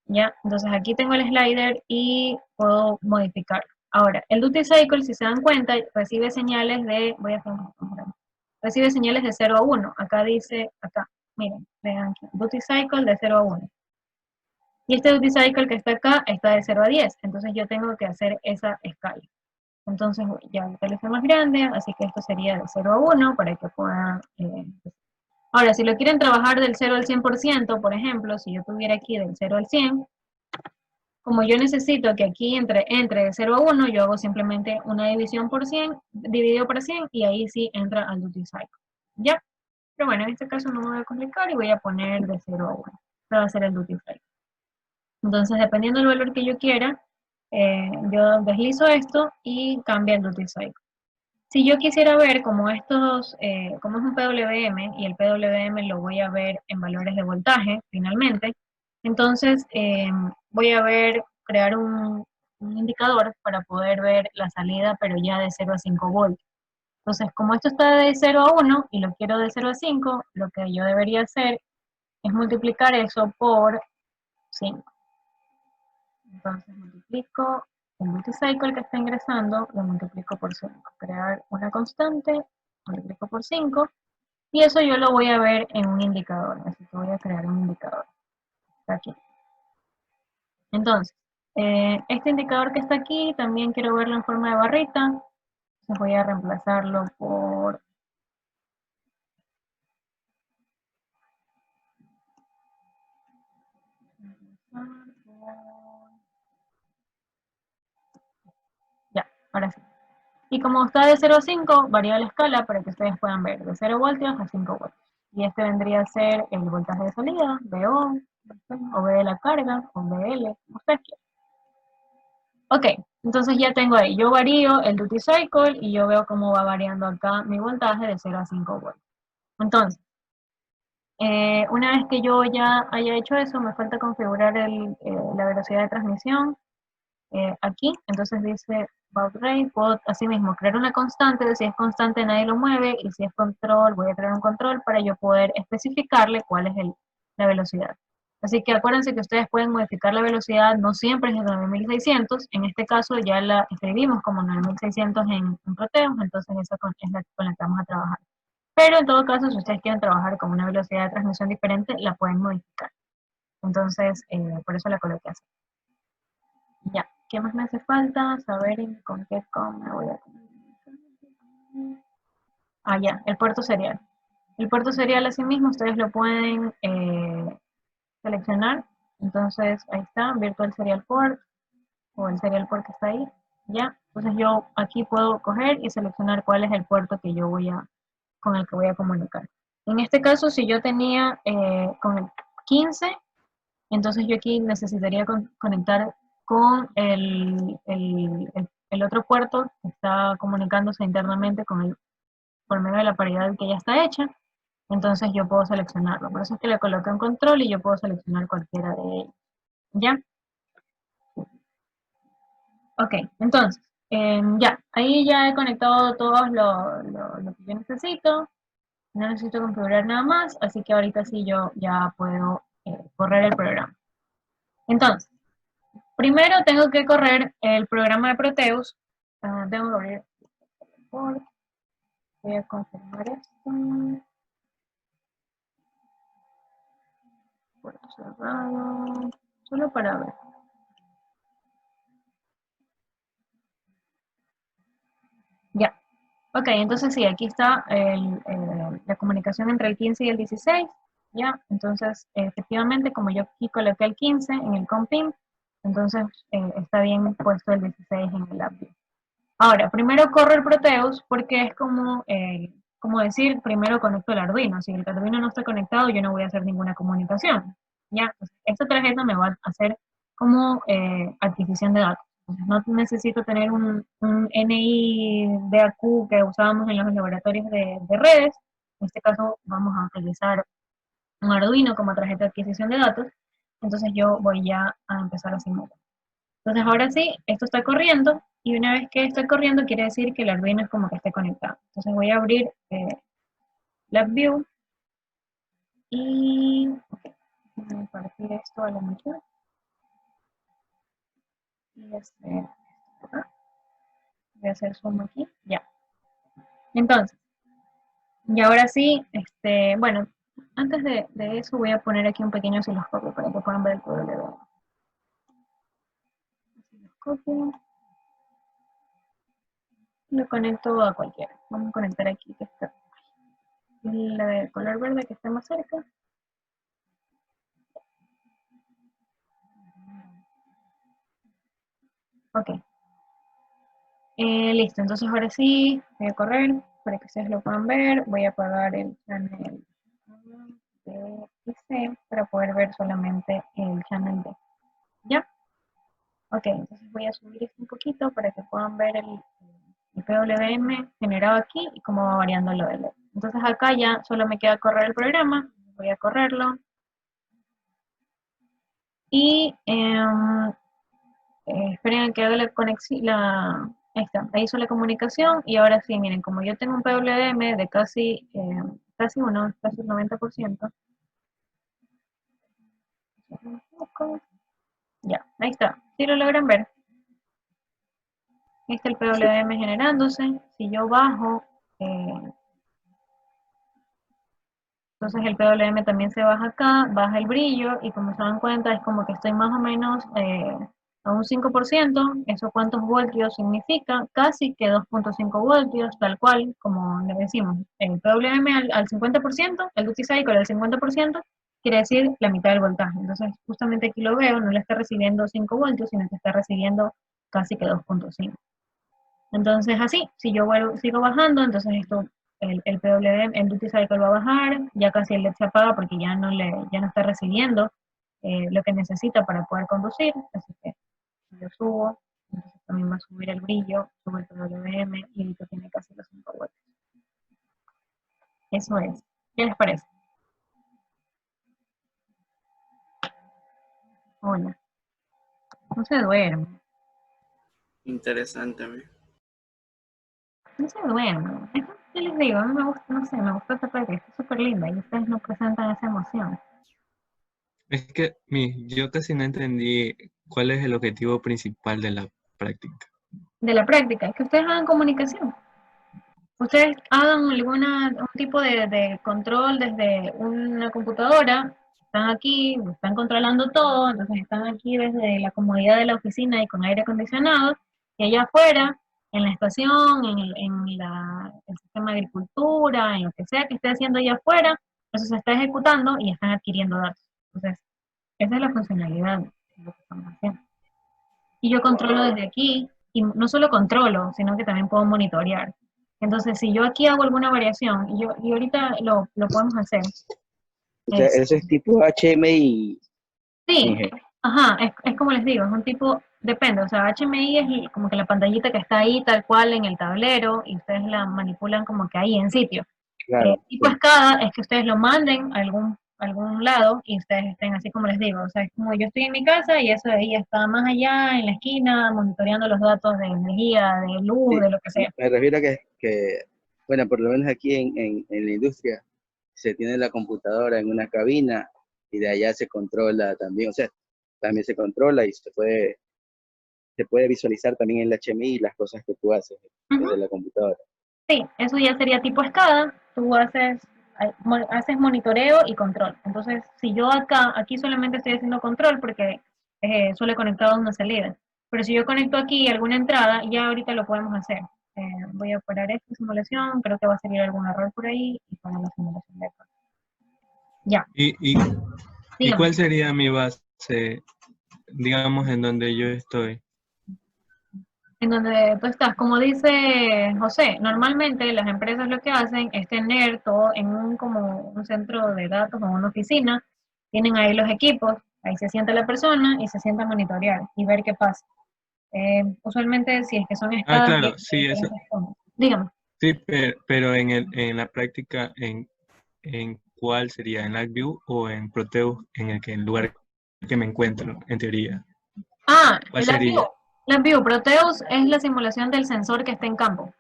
¿ya? Entonces aquí tengo el slider y puedo modificarlo. Ahora, el Duty Cycle, si se dan cuenta, recibe señales de, recibe señales de 0 a 1. Acá dice, acá, miren, vean aquí, Duty Cycle de 0 a 1. Y este Duty Cycle que está acá está de 0 a 10. Entonces yo tengo que hacer esa escala. Entonces ya el teléfono más grande, así que esto sería de 0 a 1 para que puedan... Ahora, si lo quieren trabajar del 0 al 100%, por ejemplo, si yo tuviera aquí del 0 al 100, como yo necesito que aquí entre de 0 a 1, yo hago simplemente una división por 100, dividido por 100, y ahí sí entra al Duty Cycle. ¿Ya? Pero bueno, en este caso no me voy a complicar y voy a poner de 0 a 1. Este va a ser el Duty Cycle. Entonces, dependiendo del valor que yo quiera, yo deslizo esto y cambia el Duty Cycle. Si yo quisiera ver como como es un PWM y el PWM lo voy a ver en valores de voltaje finalmente, entonces voy a crear un indicador para poder ver la salida, pero ya de 0 a 5 voltios. Entonces, como esto está de 0 a 1 y lo quiero de 0 a 5, lo que yo debería hacer es multiplicar eso por 5. Entonces multiplico el multicycle que está ingresando, lo multiplico por 5. Crear una constante, multiplico por 5, y eso yo lo voy a ver en un indicador. Así que voy a crear un indicador. Está aquí. Entonces, este indicador que está aquí, también quiero verlo en forma de barrita. Entonces voy a reemplazarlo por... Ya, ahora sí. Y como está de 0 a 5, varía la escala para que ustedes puedan ver de 0 voltios a 5 voltios. Y este vendría a ser el voltaje de salida, VO, o V de la carga, o VL, como ustedes quieran. Ok, entonces ya tengo ahí, yo varío el duty cycle y yo veo cómo va variando acá mi voltaje de 0 a 5 voltios. Entonces, una vez que yo ya haya hecho eso, me falta configurar la velocidad de transmisión aquí. Entonces dice baud rate, puedo así mismo crear una constante, si es constante nadie lo mueve, y si es control, voy a crear un control para yo poder especificarle cuál es la velocidad. Así que acuérdense que ustedes pueden modificar la velocidad, no siempre es de 9600, en este caso ya la escribimos como 9600 en Proteus, entonces esa es la con la que vamos a trabajar. Pero en todo caso, si ustedes quieren trabajar con una velocidad de transmisión diferente, la pueden modificar. Entonces, por eso la coloqué así. Ya, ¿qué más me hace falta? Saber con qué com me voy a comunicar. Ah, ya, el puerto serial. El puerto serial asimismo, ustedes lo pueden seleccionar. Entonces, ahí está, Virtual Serial Port, o el serial port que está ahí, ¿ya? Entonces yo aquí puedo coger y seleccionar cuál es el puerto que yo con el que voy a comunicar. En este caso, si yo tenía con el 15, entonces yo aquí necesitaría conectar con el otro puerto que está comunicándose internamente por medio de la paridad que ya está hecha. Entonces yo puedo seleccionarlo. Por eso es que le coloqué un control y yo puedo seleccionar cualquiera de ellos. ¿Ya? Ok, entonces, ya, ahí ya he conectado todo lo que yo necesito. No necesito configurar nada más, así que ahorita sí yo ya puedo correr el programa. Entonces, primero tengo que correr el programa de Proteus. Tengo que abrir el port. Voy a confirmar esto. Puerto cerrado. Solo para ver. Ya. Ok, entonces sí, aquí está la comunicación entre el 15 y el 16. Ya, entonces efectivamente como yo aquí coloqué el 15 en el compim, entonces está bien puesto el 16 en el AppView. Ahora, primero corro el Proteus porque es como decir, primero conecto el Arduino. Si el Arduino no está conectado, yo no voy a hacer ninguna comunicación. Ya, entonces, esta tarjeta me va a hacer como adquisición de datos. Entonces, no necesito tener un NI DAQ que usábamos en los laboratorios de redes. En este caso, vamos a utilizar un Arduino como tarjeta de adquisición de datos. Entonces, yo voy ya a empezar a simular. Entonces ahora sí, esto está corriendo y una vez que está corriendo quiere decir que el Arduino es como que esté conectado. Entonces voy a abrir LabVIEW y voy a partir esto a la mitad y voy a hacer zoom aquí, ya. Entonces, y ahora sí, bueno, antes de eso voy a poner aquí un pequeño osciloscopio para que puedan ver el PWM. Osciloscopio. Lo conecto a cualquiera. Vamos a conectar aquí que está la de color verde que está más cerca. Ok. Listo, entonces ahora sí, voy a correr para que ustedes lo puedan ver. Voy a apagar el channel de IC para poder ver solamente el channel D. ¿Ya? Ok, entonces voy a subir esto un poquito para que puedan ver el PWM generado aquí y cómo va variando lo de LED. Entonces acá ya solo me queda correr el programa. Voy a correrlo. Y esperen a que haga la conexión, ahí está, ahí hizo la comunicación y ahora sí, miren, como yo tengo un PWM de casi un 90%, ya, ahí está, si lo logran ver, ahí está el PWM generándose, si yo bajo, entonces el PWM también se baja acá, baja el brillo y como se dan cuenta es como que estoy más o menos a un 5%, ¿eso cuántos voltios significa? Casi que 2.5 voltios, tal cual, como le decimos, el PWM al 50%, el duty cycle al 50%, quiere decir la mitad del voltaje. Entonces justamente aquí lo veo, no le está recibiendo 5 voltios, sino que está recibiendo casi que 2.5. Entonces así, si yo sigo bajando, entonces esto, el PWM, el duty cycle va a bajar, ya casi el LED se apaga porque ya no está recibiendo lo que necesita para poder conducir, así que si yo subo, entonces también va a subir el brillo, sube el PWM y ahorita tiene casi los 5 watts. Eso es. ¿Qué les parece? Hola. No se duerme. Interesante, amigo. No se duerme. ¿Qué les digo? A mí me gusta, no sé, me gusta esta práctica, está súper linda y ustedes no presentan esa emoción. Es que, yo casi no entendí cuál es el objetivo principal de la práctica. De la práctica, es que ustedes hagan comunicación. Ustedes hagan un tipo de control desde una computadora, están aquí, están controlando todo, entonces están aquí desde la comodidad de la oficina y con aire acondicionado, y allá afuera en la estación, el sistema de agricultura, en lo que sea que esté haciendo allá afuera, eso se está ejecutando y están adquiriendo datos. Entonces, esa es la funcionalidad de lo que estamos haciendo. Y yo controlo desde aquí, y no solo controlo, sino que también puedo monitorear. Entonces, si yo aquí hago alguna variación, y ahorita lo podemos hacer. O sea, ese es tipo HMI. Sí, Inge. ajá, es como les digo, es un tipo, depende, o sea, HMI es como que la pantallita que está ahí tal cual en el tablero y ustedes la manipulan como que ahí en sitio. Claro, Tipo sí. escada es que ustedes lo manden a algún lado y ustedes estén así como les digo, o sea, es como yo estoy en mi casa y eso de ahí está más allá en la esquina monitoreando los datos de energía, de luz, Sí, de lo que sea. me refiero a bueno, por lo menos aquí en la industria se tiene la computadora en una cabina y de allá se controla también, o sea, también se controla y se puede visualizar también el HMI las cosas que tú haces desde Ujú. la computadora. Sí, eso ya sería tipo escada, tú haces monitoreo y control. Entonces, si yo aquí solamente estoy haciendo control porque solo he conectado una salida. Pero si yo conecto aquí alguna entrada, ya ahorita lo podemos hacer. Voy a parar esta simulación, creo que va a salir algún error por ahí y para la simulación de acá. Ya, ¿Y dígame. cuál sería mi base, digamos, en donde yo estoy? En donde tú estás, como dice José, normalmente las empresas lo que hacen es tener todo en como un centro de datos o una oficina, tienen ahí los equipos, ahí se sienta la persona y se sienta a monitorear y ver qué pasa. Usualmente si es que son Ah, escadas y claro, hay sí, eso, diferentes formas. Dígame. sí, pero en la práctica, ¿en cuál sería? ¿En LabVIEW o en Proteus, el lugar que me encuentro, en teoría? Ah, ¿Cuál sería? LabVIEW, Proteus es la simulación del sensor que está en campo.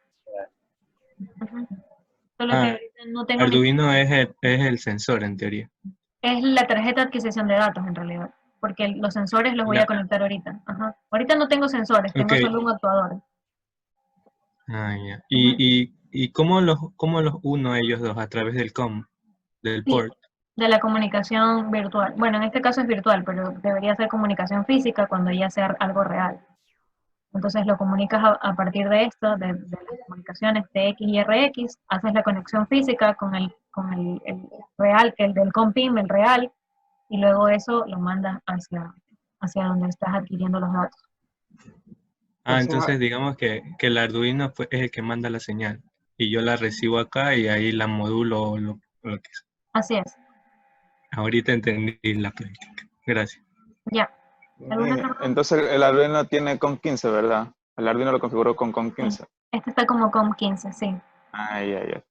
Ujú. Solo que Ah, ahorita no tengo ni Arduino es el sensor, en teoría. es la tarjeta de adquisición de datos en realidad, porque los sensores los voy a La, conectar ahorita. Ajá. Ahorita no tengo sensores, ok. tengo solo un actuador. Ah, ya. Ujú. ¿Y cómo los uno a ellos dos? A través del Sí, port. de la comunicación virtual. Bueno, en este caso es virtual, pero debería ser comunicación física cuando ya sea algo real. Entonces lo comunicas a partir de esto, de las comunicaciones TX y RX, haces la conexión física con el real, que el del COM-PIM, el real, y luego eso lo mandas hacia donde estás adquiriendo los datos. Ah, Entonces, entonces digamos que el Arduino es el que manda la señal. Y yo la recibo acá y ahí la modulo o lo que sea. Así es. Ahorita entendí la práctica. Gracias. Ya. ¿Alguna otra pregunta? entonces el Arduino tiene COM15, ¿verdad? El Arduino lo configuró con Sí. COM15. Este está como COM 15, sí. Ah, ya, ya.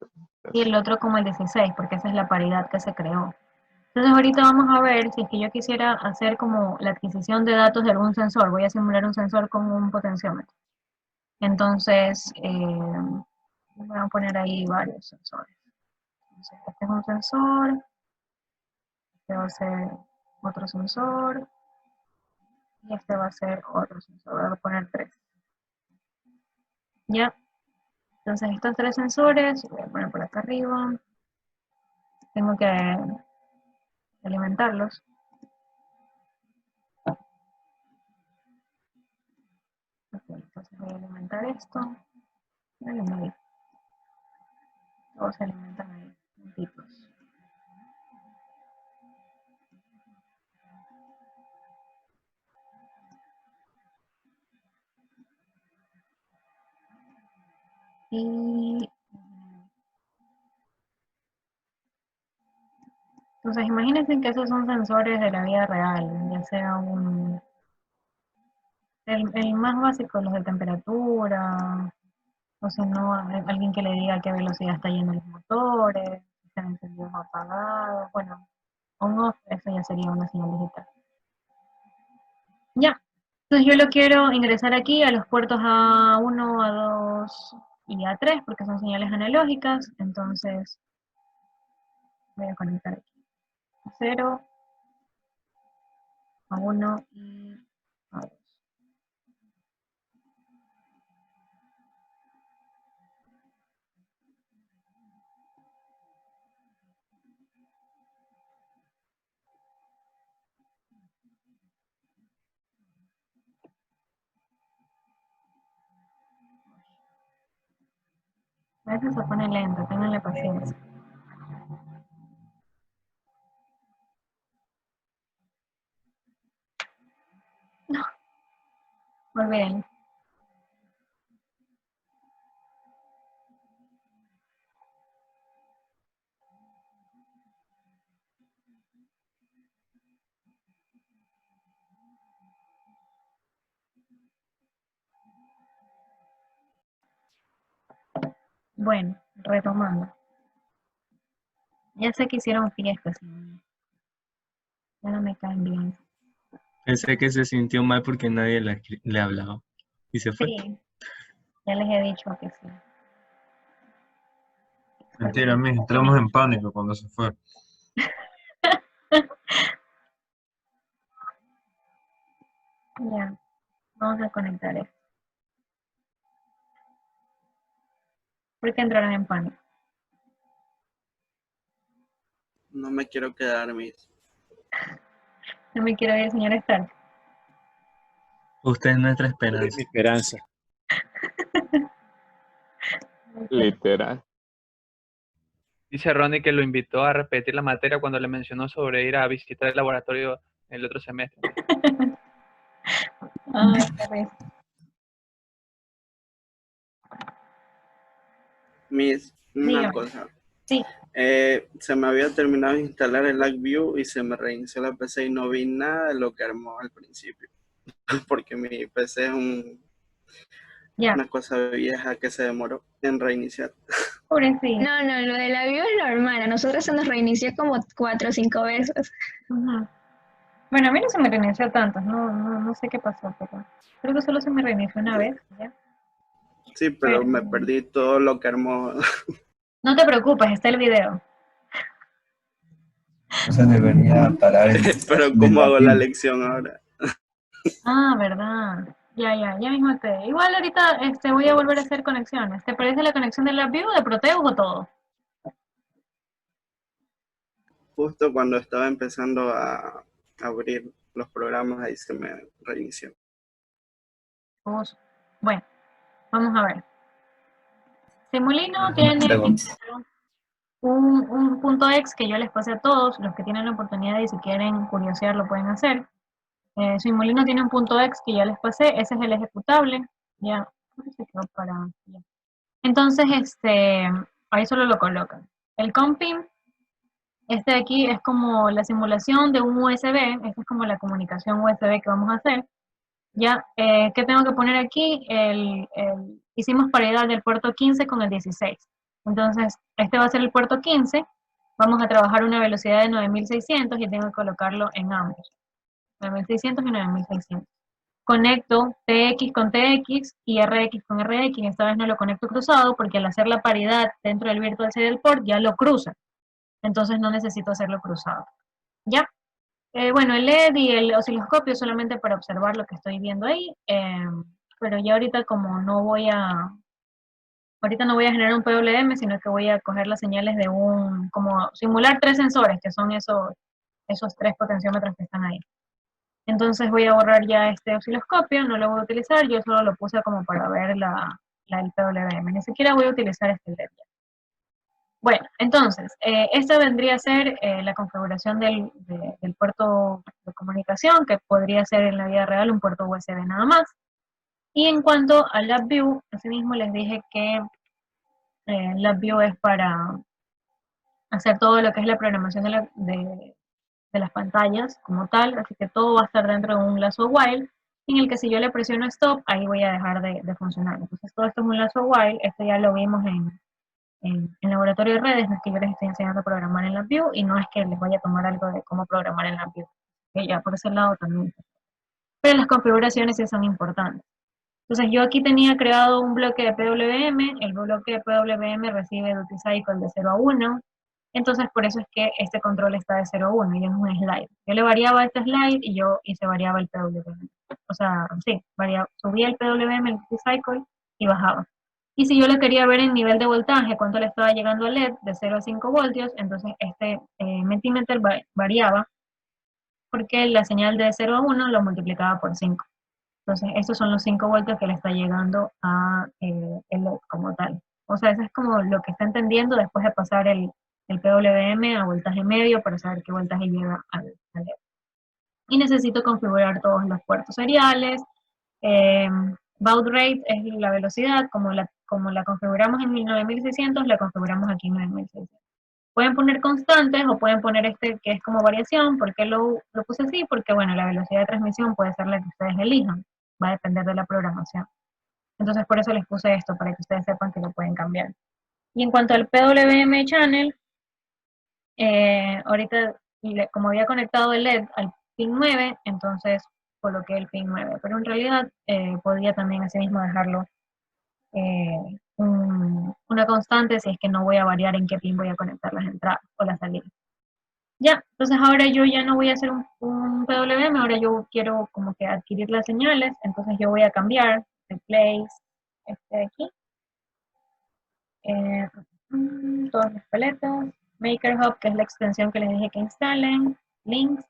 Y el otro como el 16, porque esa es la paridad que se creó. Entonces ahorita vamos a ver si es que yo quisiera hacer como la adquisición de datos de algún sensor. Voy a simular un sensor con un potenciómetro. Entonces, voy a poner ahí varios sensores. Entonces, este es un sensor, este va a ser otro sensor, y este va a ser otro sensor. Voy a poner tres. Ya. Entonces, estos tres sensores, voy a poner por acá arriba. Tengo que alimentarlos. Ok, entonces voy a alimentar esto. Todos se alimentan ahí, juntitos. Y entonces imagínense que esos son sensores de la vida real, ya sea el más básico, los de temperatura, o si no, alguien que le diga a qué velocidad está yendo los motores, si están encendidos o apagados, bueno, on-off, eso ya sería una señal digital. Ya, entonces yo lo quiero ingresar aquí a los puertos A1, A2 y A3 porque son señales analógicas, entonces voy a conectar aquí a 0, A1 y A2. A veces se pone lento, ténganle paciencia. No, olvídenlo. Bueno, retomando. Ya sé que hicieron fiestas, ya no me caen bien. Pensé que se sintió mal porque nadie le hablaba. Y se fue. Sí, ya les he dicho que sí. Mentira, mijo, entramos en pánico cuando se fue. Ya, vamos a conectar esto. ¿Por qué entraron en pánico? No me quiero quedar, Miss. No me quiero ir, señor Stark. Usted es nuestra Mi esperanza. esperanza. Literal. Dice Ronnie que lo invitó a repetir la materia cuando le mencionó sobre ir a visitar el laboratorio el otro semestre. Ay, qué risa. Miss, una Dígame. cosa. Sí. Se me había terminado de instalar el LabVIEW y se me reinició la PC y no vi nada de lo que armó al principio. Porque mi PC es Ya, una cosa vieja que se demoró en reiniciar. pobrecito. No, lo de la vivo es normal. A nosotros se nos reinició como 4 o 5 veces. Ujú. Bueno, a mí no se me reinició tanto, no sé qué pasó, pero creo que solo se me reinició una vez, ¿ya? Sí, pero Pero me perdí todo lo que armó. no te preocupes, está el video. Entonces debería parar el Pero ¿cómo hago la lección ahora? Ah, verdad. Ya mismo te... Igual ahorita voy a volver a hacer conexiones. ¿Te parece la conexión de LabVIEW, de Proteus o todo? Justo cuando estaba empezando a abrir los programas, ahí se me reinició. Bueno, vamos a ver. Simulino tiene un punto X que yo les pasé a todos, los que tienen la oportunidad y si quieren curiosear lo pueden hacer. Simulino tiene un punto X que ya les pasé, ese es el ejecutable. Ya, creo que se quedó para... ya. Entonces, ahí solo lo colocan. El compim, de aquí es como la simulación de un USB, esta es como la comunicación USB que vamos a hacer. Ya, ¿qué tengo que poner aquí? Hicimos paridad del puerto 15 con el 16. Entonces, este va a ser el puerto 15. Vamos a trabajar una velocidad de 9600 y tengo que colocarlo en ambos. 9600 y 9600. Conecto TX con TX y RX con RX. Esta vez no lo conecto cruzado porque al hacer la paridad dentro del Virtual Serial Port ya lo cruza. Entonces no necesito hacerlo cruzado. ¿Ya? Bueno, el LED y el osciloscopio solamente para observar lo que estoy viendo ahí, pero ya ahorita como ahorita no voy a generar un PWM, sino que voy a coger las señales de como simular 3 sensores, que son esos 3 potenciómetros que están ahí. Entonces voy a borrar ya este osciloscopio, no lo voy a utilizar, yo solo lo puse como para ver el PWM, ni siquiera voy a utilizar este LED ya. Bueno, entonces, esta vendría a ser la configuración del puerto de comunicación, que podría ser en la vida real un puerto USB nada más. Y en cuanto a LabVIEW, asimismo les dije que LabVIEW es para hacer todo lo que es la programación de las pantallas como tal, así que todo va a estar dentro de un lazo while, en el que si yo le presiono stop, ahí voy a dejar de funcionar. Entonces todo esto es un lazo while, esto ya lo vimos en laboratorio de redes, no es que yo les estoy enseñando a programar en LabVIEW y no es que les vaya a tomar algo de cómo programar en LabVIEW, que ya por ese lado también. Pero las configuraciones sí son importantes. Entonces yo aquí tenía creado un bloque de PWM, el bloque de PWM recibe duty cycle de 0 a 1, entonces por eso es que este control está de 0 a 1 y es un slide. Yo le variaba este slide y se variaba el PWM. O sea, sí, subía el PWM, el duty cycle y bajaba. Y si yo le quería ver en nivel de voltaje, cuánto le estaba llegando al LED de 0 a 5 voltios, entonces este Mentimeter variaba porque la señal de 0 a 1 lo multiplicaba por 5. Entonces estos son los 5 voltios que le está llegando a el LED como tal, O sea, eso es como lo que está entendiendo después de pasar el PWM a voltaje medio para saber qué voltaje llega al LED. Y necesito configurar todos los puertos seriales. Baud rate es la velocidad, como la configuramos en 9600, la configuramos aquí en 9600. Pueden poner constantes o pueden poner este que es como variación. ¿Por qué lo puse así? Porque, bueno, la velocidad de transmisión puede ser la que ustedes elijan. Va a depender de la programación. Entonces, por eso les puse esto, para que ustedes sepan que lo pueden cambiar. Y en cuanto al PWM channel, ahorita, como había conectado el LED al pin 9, entonces coloqué el pin 9. Pero en realidad podría también así mismo dejarlo una constante si es que no voy a variar en qué pin voy a conectar las entradas o las salidas. Ya, entonces ahora yo ya no voy a hacer un PWM, ahora yo quiero como que adquirir las señales, entonces yo voy a cambiar replace este de aquí, todas las paletas, Maker Hub, que es la extensión que les dije que instalen, links,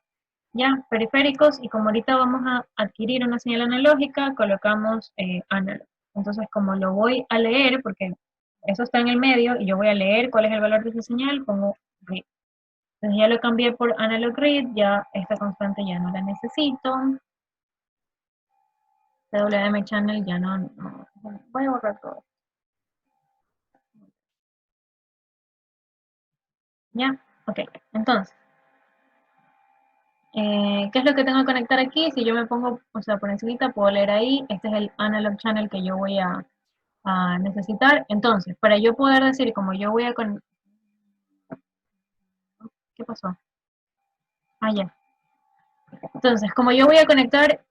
ya, periféricos, y como ahorita vamos a adquirir una señal analógica, colocamos analog. Entonces, como lo voy a leer, porque eso está en el medio, y yo voy a leer cuál es el valor de esa señal, pongo read. Entonces ya lo cambié por analog read, ya esta constante ya no la necesito. PWM channel ya no voy a borrar todo. Ya, ok, entonces. ¿Qué es lo que tengo que conectar aquí? Si yo me pongo, o sea, por encima puedo leer ahí, este es el analog channel que yo voy a necesitar. Entonces, para yo poder decir, como yo voy a ¿qué pasó? Ah, ya. Entonces, como yo voy a conectar,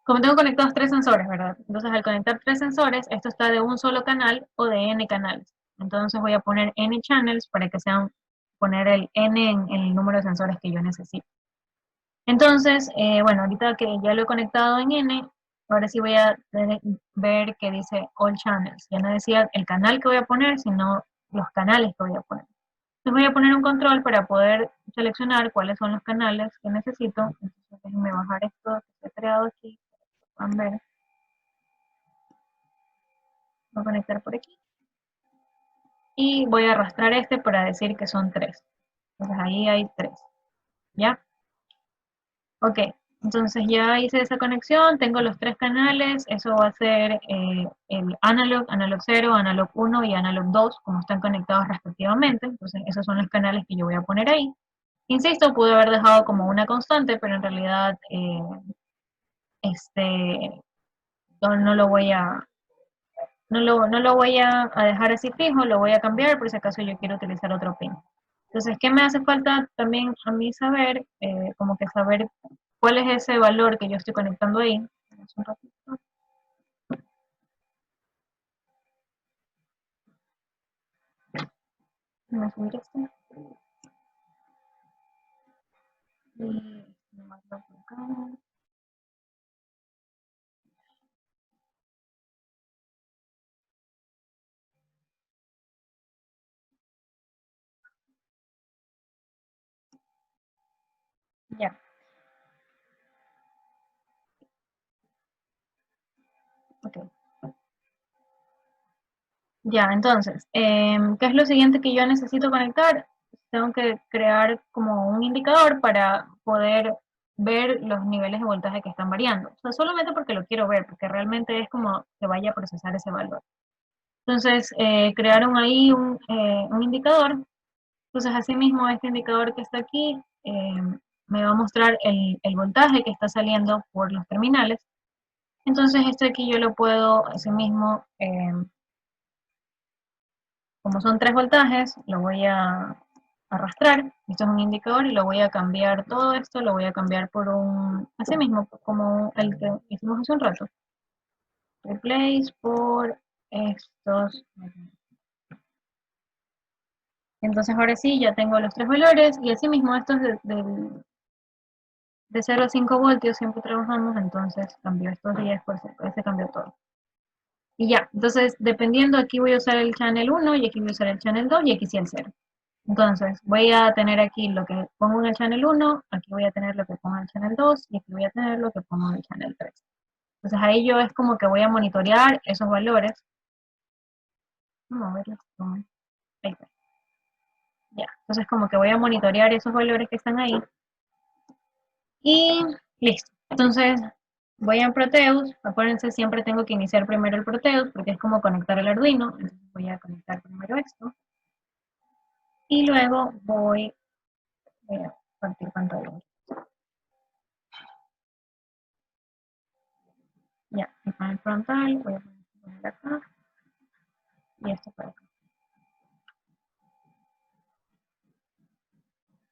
como tengo conectados 3 sensores, ¿verdad? Entonces, al conectar 3 sensores, esto está de un solo canal o de N canales. Entonces, voy a poner N channels para que sean, poner el N en el número de sensores que yo necesito. Entonces, bueno, ahorita que ya lo he conectado en N, ahora sí voy a ver que dice All Channels. Ya no decía el canal que voy a poner, sino los canales que voy a poner. Entonces voy a poner un control para poder seleccionar cuáles son los canales que necesito. Entonces déjenme bajar esto que he creado aquí, para que puedan ver. Voy a conectar por aquí. Y voy a arrastrar este para decir que son 3. Entonces ahí hay 3. ¿Ya? Ok, entonces ya hice esa conexión, tengo los 3 canales, eso va a ser el analog, analog 0, analog 1 y analog 2, como están conectados respectivamente. Entonces esos son los canales que yo voy a poner ahí. Insisto, pude haber dejado como una constante, pero en realidad no lo voy a, no lo voy a dejar así fijo, lo voy a cambiar por si acaso yo quiero utilizar otro pin. Entonces, ¿qué me hace falta también a mí saber? Como que saber cuál es ese valor que yo estoy conectando ahí. Un ratito. Voy a subir esto. Y nomás lo colocamos. Ya. Ok. Ya, entonces, ¿qué es lo siguiente que yo necesito conectar? Tengo que crear como un indicador para poder ver los niveles de voltaje que están variando. O sea, solamente porque lo quiero ver, porque realmente es como que vaya a procesar ese valor. Entonces, crearon ahí un indicador. Entonces, asimismo, este indicador que está aquí me va a mostrar el voltaje que está saliendo por los terminales. Entonces, esto aquí yo lo puedo, asimismo, como son 3 voltajes, lo voy a arrastrar. Esto es un indicador y lo voy a cambiar todo esto, lo voy a cambiar por así mismo, como el que hicimos hace un rato. Replace por estos. Entonces ahora sí, ya tengo los 3 valores y así mismo estos de 0 a 5 voltios siempre trabajamos, entonces cambio estos 10 por ese cambió todo. Y ya, entonces dependiendo, aquí voy a usar el channel 1 y aquí voy a usar el channel 2 y aquí sí el 0. Entonces voy a tener aquí lo que pongo en el channel 1, aquí voy a tener lo que pongo en el channel 2 y aquí voy a tener lo que pongo en el channel 3. Entonces ahí yo es como que voy a monitorear esos valores moverlo. Ahí está. Ya, entonces como que voy a monitorear esos valores que están ahí. Y listo. Entonces voy a Proteus. Acuérdense, siempre tengo que iniciar primero el Proteus porque es como conectar el Arduino. Entonces voy a conectar primero esto. Y luego voy a partir pantalla. Ya, el panel frontal, voy a poner acá. Y esto para acá.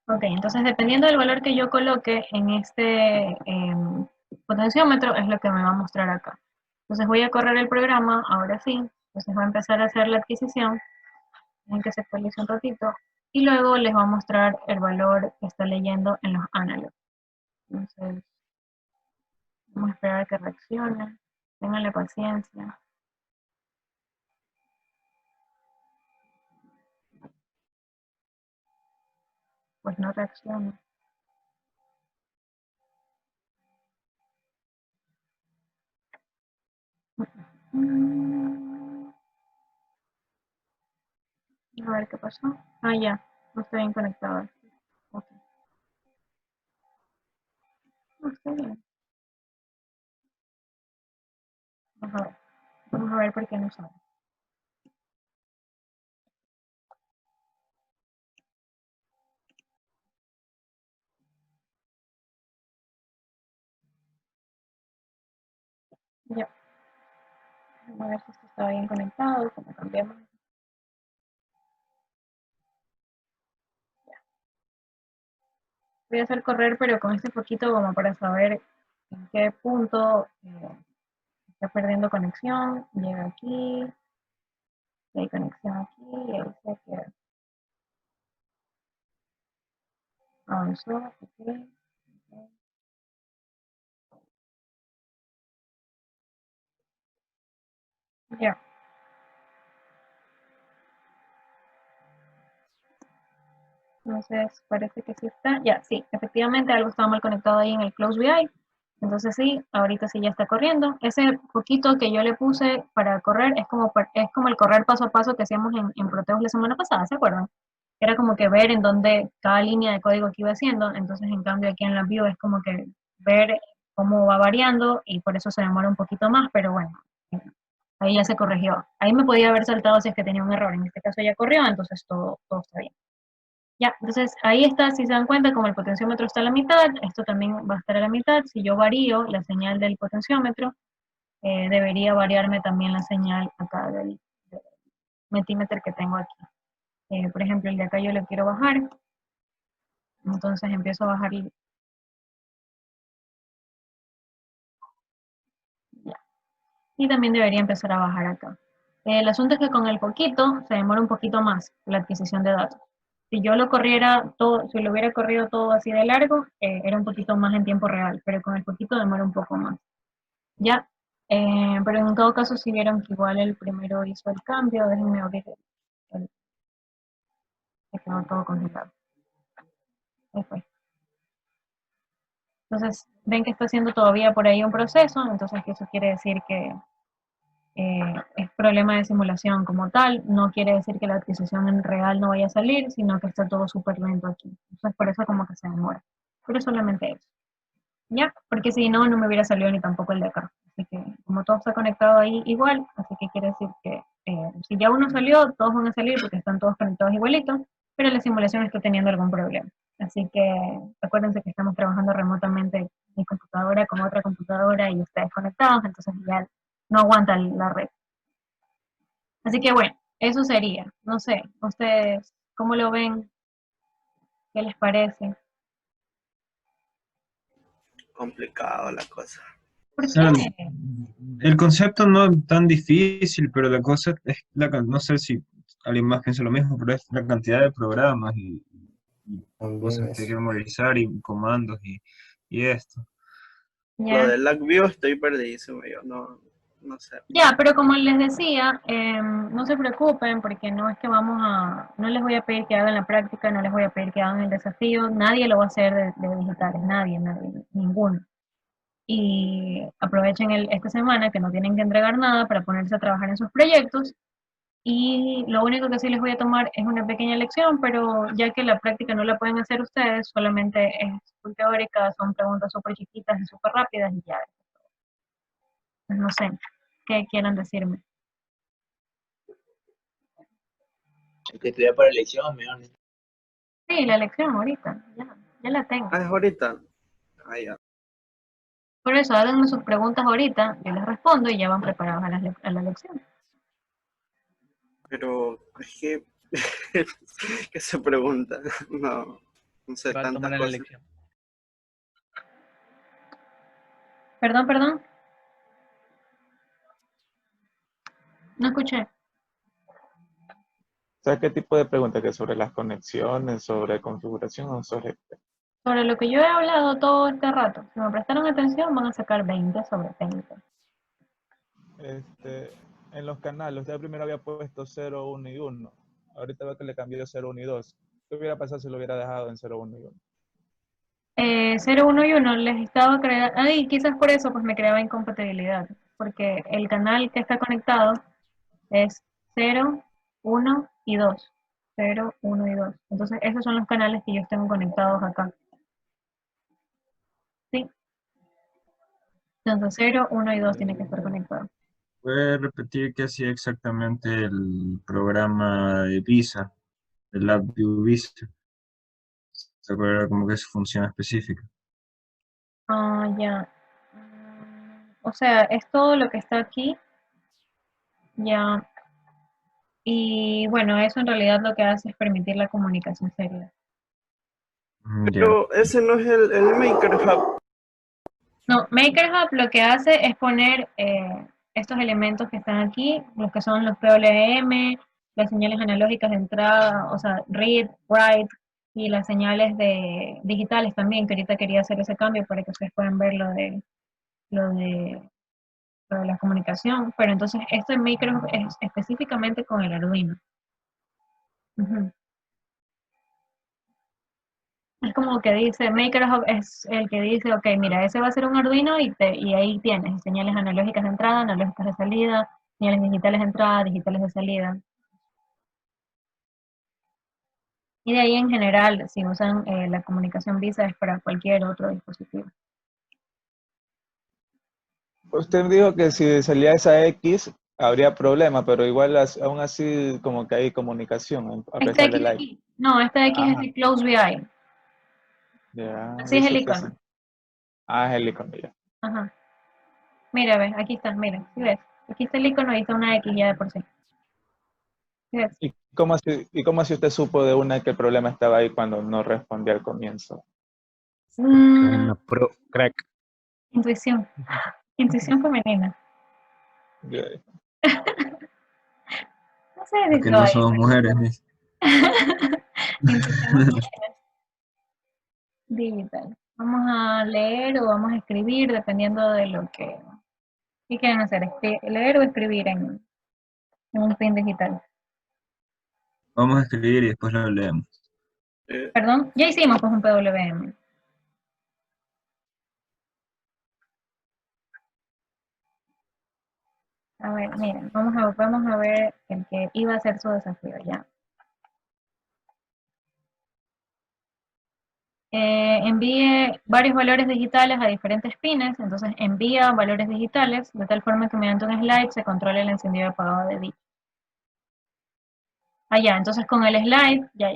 Ok, entonces dependiendo del valor que yo coloque en este potenciómetro es lo que me va a mostrar acá. Entonces voy a correr el programa, ahora sí. Entonces va a empezar a hacer la adquisición. Dejen que se actualice un ratito. Y luego les va a mostrar el valor que está leyendo en los análogos. Entonces, vamos a esperar a que reaccione. Ténganle paciencia. Pues no reacciona. A ver qué pasó. Ah, ya. No estoy bien conectado. Ok. No, está bien. Vamos a ver. Vamos a ver por qué no sale. Ya. Vamos a ver si esto está bien conectado. Como cambiamos. Voy a hacer correr, pero con este poquito como para saber en qué punto está perdiendo conexión. Llega aquí. Y hay conexión aquí. Y ahí se queda. Avanzó. Ok. Ya. Entonces parece que sí está. Ya, sí, efectivamente algo estaba mal conectado ahí en el Close VI. Entonces sí, ahorita sí ya está corriendo. Ese poquito que yo le puse para correr es como el correr paso a paso que hacíamos en Proteus la semana pasada, ¿se acuerdan? Era como que ver en dónde cada línea de código que iba haciendo. Entonces en cambio aquí en la View es como que ver cómo va variando y por eso se demora un poquito más, pero bueno, ahí ya se corrigió. Ahí me podía haber saltado si es que tenía un error. En este caso ya corrió, entonces todo está bien. Ya, entonces ahí está, si se dan cuenta, como el potenciómetro está a la mitad, esto también va a estar a la mitad. Si yo varío la señal del potenciómetro, debería variarme también la señal acá del metímetro que tengo aquí. Por ejemplo, el de acá yo le quiero bajar, entonces empiezo a bajar y ya. Y también debería empezar a bajar acá. El asunto es que con el poquito se demora un poquito más la adquisición de datos. Si yo lo corriera todo, si lo hubiera corrido todo así de largo, era un poquito más en tiempo real, pero con el poquito demora un poco más. Ya, pero en todo caso si vieron que igual el primero hizo el cambio, déjenme abrir se quedó todo congelado. Ahí fue. Entonces, ven que está haciendo todavía por ahí un proceso, entonces eso quiere decir que es problema de simulación como tal, no quiere decir que la adquisición en real no vaya a salir, sino que está todo súper lento aquí. Entonces por eso como que se demora. Pero solamente eso. ¿Ya? Porque si no, no me hubiera salido ni tampoco el de acá. Así que como todo está conectado ahí igual, así que quiere decir que si ya uno salió, todos van a salir porque están todos conectados igualitos, pero la simulación está teniendo algún problema. Así que acuérdense que estamos trabajando remotamente mi computadora con otra computadora y ustedes conectados, entonces ya no aguanta la red. Así que bueno, eso sería. No sé, ustedes, ¿cómo lo ven? ¿Qué les parece? Complicado la cosa. ¿Por O sea, qué? el concepto no es tan difícil, pero la cosa es, no sé si alguien más piensa lo mismo, pero es la cantidad de programas y También cosas que hay eso. que memorizar y comandos y esto. Lo Ya. del LagView estoy perdidísimo, yo no sé. Ya, pero como les decía, no se preocupen porque no es que no les voy a pedir que hagan la práctica, no les voy a pedir que hagan el desafío, nadie lo va a hacer de digitales, nadie, ninguno. Y aprovechen esta semana que no tienen que entregar nada para ponerse a trabajar en sus proyectos Y lo único que sí les voy a tomar es una pequeña lección, pero ya que la práctica no la pueden hacer ustedes, solamente es muy teórica, son preguntas súper chiquitas y súper rápidas y ya. Pues no sé, ¿qué quieran decirme? Hay que estudiar para elección, mejor. Sí, la lección ahorita, ya la tengo. Ah, es ahorita. Ah, ya. Por eso, háganme sus preguntas ahorita, yo les respondo y ya van preparados a la lección. Pero es que, ¿qué se pregunta? No sé, Va a tomar tantas la cosas. elección. Perdón, no escuché. ¿Sabes qué tipo de pregunta? ¿Que sobre las conexiones, sobre configuración o sobre qué? Sobre lo que yo he hablado todo este rato, si me prestaron atención van a sacar 20 sobre 20. En los canales, usted primero había puesto 0, 1 y 1. Ahorita veo que le cambió 0, 1 y 2. ¿Qué hubiera pasado si lo hubiera dejado en 0, 1 y 1? 0, 1 y 1 les estaba creando, ay, quizás por eso pues me creaba incompatibilidad, porque el canal que está conectado es 0, 1 y 2. 0, 1 y 2. Entonces esos son los canales que yo tengo conectados acá. ¿Sí? Entonces 0, 1 y 2 tienen que estar conectados. ¿Puede repetir qué hacía exactamente el programa de Visa, el LabVIEW Visa? ¿Se acuerda como que es su función específica? Ah, ya. O sea, es todo lo que está aquí. Ya. Y bueno, eso en realidad lo que hace es permitir la comunicación serial. Ya. Pero ese no es el Maker Hub. No, MakerHub lo que hace es poner estos elementos que están aquí, los que son los PWM, las señales analógicas de entrada, o sea, read, write, y las señales digitales también, que ahorita quería hacer ese cambio para que ustedes puedan ver lo de, lo de la comunicación. Pero entonces este MakerHub es específicamente con el Arduino. Ujú. Es como que dice, MakerHub es el que dice, ok, mira, ese va a ser un Arduino y ahí tienes señales analógicas de entrada, analógicas de salida, señales digitales de entrada, digitales de salida. Y de ahí en general, si usan la comunicación Visa es para cualquier otro dispositivo. Usted dijo que si salía esa X habría problema, pero igual aún así como que hay comunicación a Esta pesar X del de like. aquí, no, esta X es Ajá, de Close VI, ya, así es el dice que sí. icono. Ah, es el icono ya. Ajá. Mira, ves, aquí está, mira, ¿sí ves? Aquí está el icono y está una X ya de por sí. ¿Sí ves? ¿Y cómo así usted supo de una que el problema estaba ahí cuando no respondía al comienzo? Mm, Pro crack. intuición, intuición femenina. Ya. No sé si Porque no todavía. somos mujeres, Miss. Intuición digital. Vamos a leer o vamos a escribir dependiendo de lo que... ¿Qué quieren hacer? ¿Leer o escribir en un pin digital? Vamos a escribir y después lo leemos. Perdón, ya hicimos pues un PWM. A ver, miren, vamos a ver el que iba a ser su desafío ya. Envíe varios valores digitales a diferentes pines, entonces envía valores digitales de tal forma que mediante un slide se controle el encendido y apagado de dicho. Ah, ya, entonces con el slide, ya.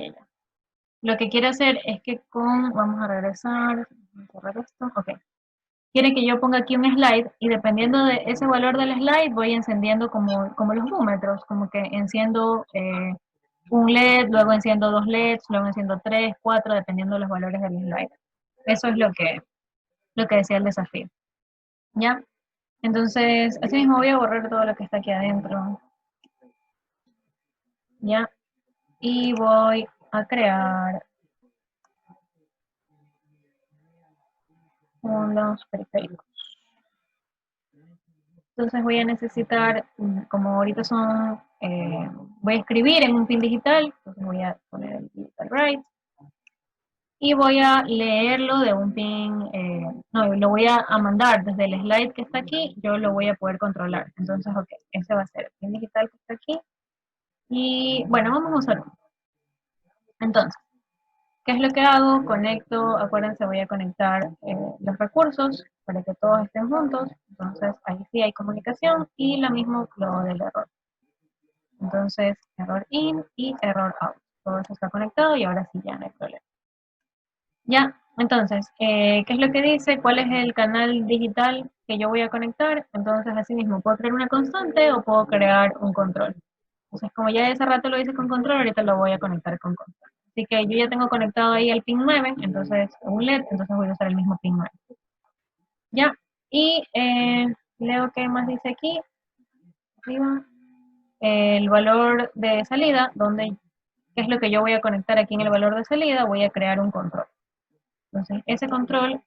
Lo que quiere hacer es que vamos a regresar, cerrar esto, ok. Quiere que yo ponga aquí un slide y dependiendo de ese valor del slide voy encendiendo como los búmetros, como que enciendo un LED, luego enciendo 2 LEDs, luego enciendo 3, 4, dependiendo de los valores del slide. Eso es lo que decía el desafío. ¿Ya? Entonces, así mismo voy a borrar todo lo que está aquí adentro. ¿Ya? Y voy a crear unos periféricos. Entonces voy a necesitar, como ahorita son, voy a escribir en un pin digital, entonces voy a poner el digital write y voy a leerlo de un pin, no, lo voy a mandar desde el slide que está aquí, yo lo voy a poder controlar. Entonces, ok, ese va a ser el pin digital que está aquí Y bueno, vamos a usar uno. Entonces, ¿qué es lo que hago? Conecto, acuérdense, voy a conectar los recursos para que todos estén juntos. Entonces, ahí sí hay comunicación y lo mismo lo del error. Entonces, error in y error out. Todo eso está conectado y ahora sí ya no hay problema. Ya, entonces, ¿qué es lo que dice? ¿Cuál es el canal digital que yo voy a conectar? Entonces, así mismo, ¿puedo crear una constante o puedo crear un control? Entonces, como ya ese rato lo hice con control, ahorita lo voy a conectar con control. Así que yo ya tengo conectado ahí el pin 9, entonces un LED, entonces voy a usar el mismo pin 9. Ya, y leo qué más dice aquí, arriba, el valor de salida, qué es lo que yo voy a conectar aquí en el valor de salida, voy a crear un control. Entonces, ese control,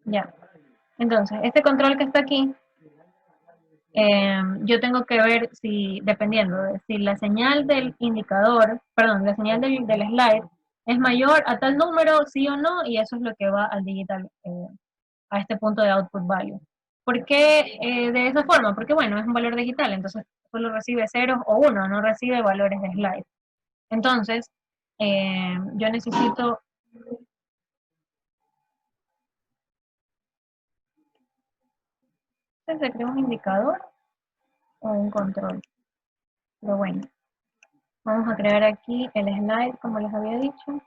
ya, entonces, este control que está aquí, yo tengo que ver si, dependiendo de si la señal del indicador, perdón, la señal del slide es mayor a tal número, sí o no, y eso es lo que va al digital, a este punto de output value. ¿Por qué de esa forma? Porque bueno, es un valor digital, entonces solo recibe 0 o 1, no recibe valores de slide. Entonces, yo necesito... ¿Se crea un indicador o un control? Pero bueno, vamos a crear aquí el slide, como les había dicho.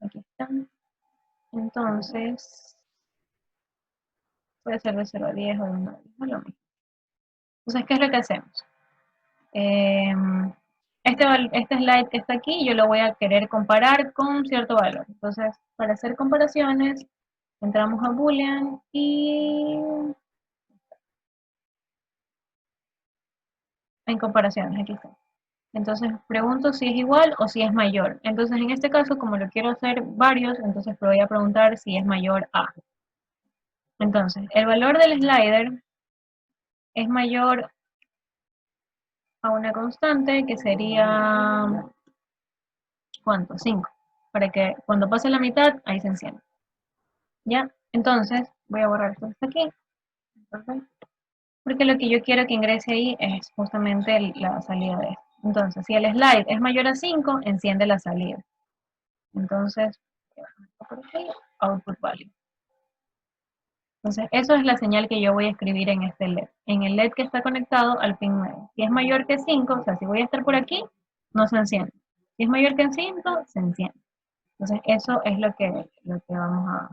Aquí están. Entonces, puede ser de 0 a 10 o de 1 a 10, no es lo mismo. Entonces, ¿qué es lo que hacemos? Este slide que está aquí, yo lo voy a querer comparar con cierto valor. Entonces, para hacer comparaciones, entramos a Boolean y en comparaciones, aquí está. Entonces, pregunto si es igual o si es mayor. Entonces, en este caso, como lo quiero hacer varios, entonces voy a preguntar si es mayor a. Entonces, el valor del slider es mayor a una constante que sería, ¿cuánto? 5. Para que cuando pase la mitad, ahí se encienda. ¿Ya? Entonces, voy a borrar esto hasta aquí. Perfecto. Porque lo que yo quiero que ingrese ahí es justamente la salida de esto. Entonces, si el slide es mayor a 5, enciende la salida. Entonces, por aquí, output value. Entonces, eso es la señal que yo voy a escribir en este LED. En el LED que está conectado al pin 9. Si es mayor que 5, o sea, si voy a estar por aquí, no se enciende. Si es mayor que 5, se enciende. Entonces, eso es lo que vamos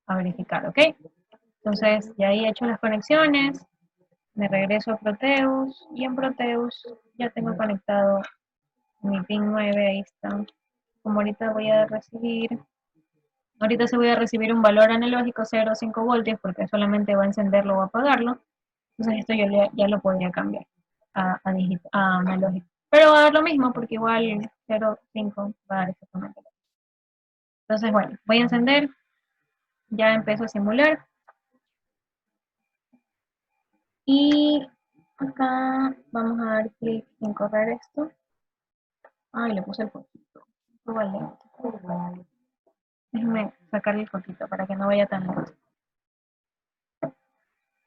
a verificar, ¿ok? Entonces, ya ahí he hecho las conexiones. Me regreso a Proteus. Y en Proteus ya tengo conectado mi pin 9, ahí está. Como ahorita voy a recibir... Ahorita se voy a recibir un valor analógico 0,5 voltios porque solamente va a encenderlo o apagarlo. Entonces esto yo ya lo podría cambiar a analógico. Pero va a dar lo mismo porque igual 0,5 va a dar exactamente lo mismo. Entonces bueno, voy a encender. Ya empiezo a simular. Y acá vamos a dar clic en correr esto. Ay, le puse el poquito. Déjenme sacarle el poquito para que no vaya tan lento.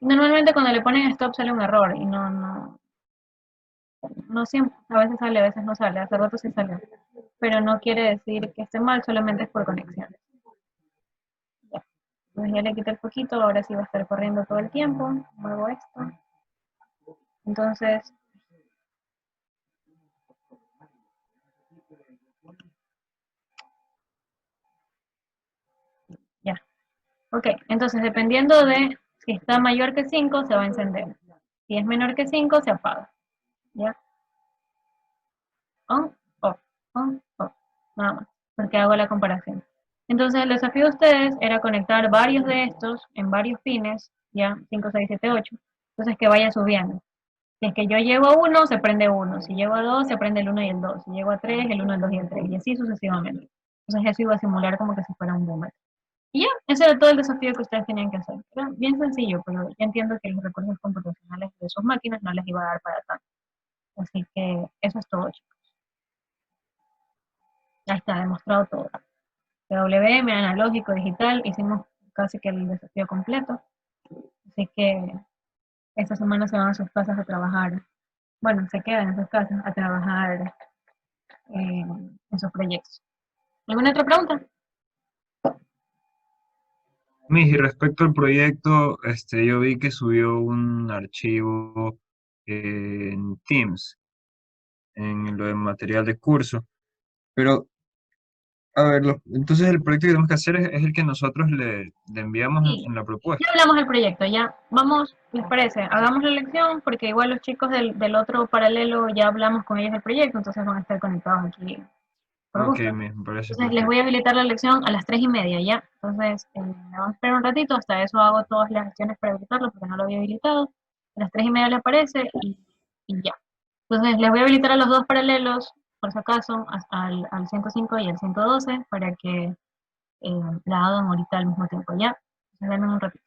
Normalmente cuando le ponen stop sale un error y no siempre, a veces sale, a veces no sale, hace rato sí salió. Pero no quiere decir que esté mal, solamente es por conexiones. Ya. Entonces ya le quité el poquito, ahora sí va a estar corriendo todo el tiempo. Muevo esto. Entonces, ya. Ok, entonces dependiendo de si está mayor que 5, se va a encender. Si es menor que 5, se apaga. ¿Ya? On, off, on, off. Nada más, porque hago la comparación. Entonces el desafío de ustedes era conectar varios de estos en varios pines, ya, 5, 6, 7, 8. Entonces que vaya subiendo. Si es que yo llego a 1, se prende 1. Si llego a 2, se prende el 1 y el 2. Si llego a 3, el 1, el 2 y el 3. Y así sucesivamente. Entonces eso iba a simular como que si fuera un boomer. Y ya, ese era todo el desafío que ustedes tenían que hacer. Era bien sencillo, pero ya entiendo que los recursos computacionales de sus máquinas no les iba a dar para tanto. Así que eso es todo, chicos. Ya está, demostrado todo. PWM, analógico, digital, hicimos casi que el desafío completo. así que esta semana se van a sus casas a trabajar. Bueno, se quedan en sus casas a trabajar en sus proyectos. ¿Alguna otra pregunta? Miss, y respecto al proyecto, yo vi que subió un archivo en Teams, en lo de material de curso, pero, a ver, entonces el proyecto que tenemos que hacer es el que nosotros le enviamos Sí, en la ya propuesta. hablamos del proyecto, ya. Vamos, ¿les parece? Hagamos la lección porque igual los chicos del otro paralelo ya hablamos con ellos del proyecto, entonces van a estar conectados aquí por Ok, gusto. Miss, me parece Entonces les voy a perfecto. habilitar la lección a las 3:30 ya. Entonces me van a esperar un ratito, hasta eso hago todas las acciones para habilitarlo porque no lo había habilitado. A las 3:30 le aparece y ya. Entonces les voy a habilitar a los dos paralelos, por si acaso, al 105 y al 112 para que la hagan ahorita al mismo tiempo, ¿ya? Entonces denme un ratito.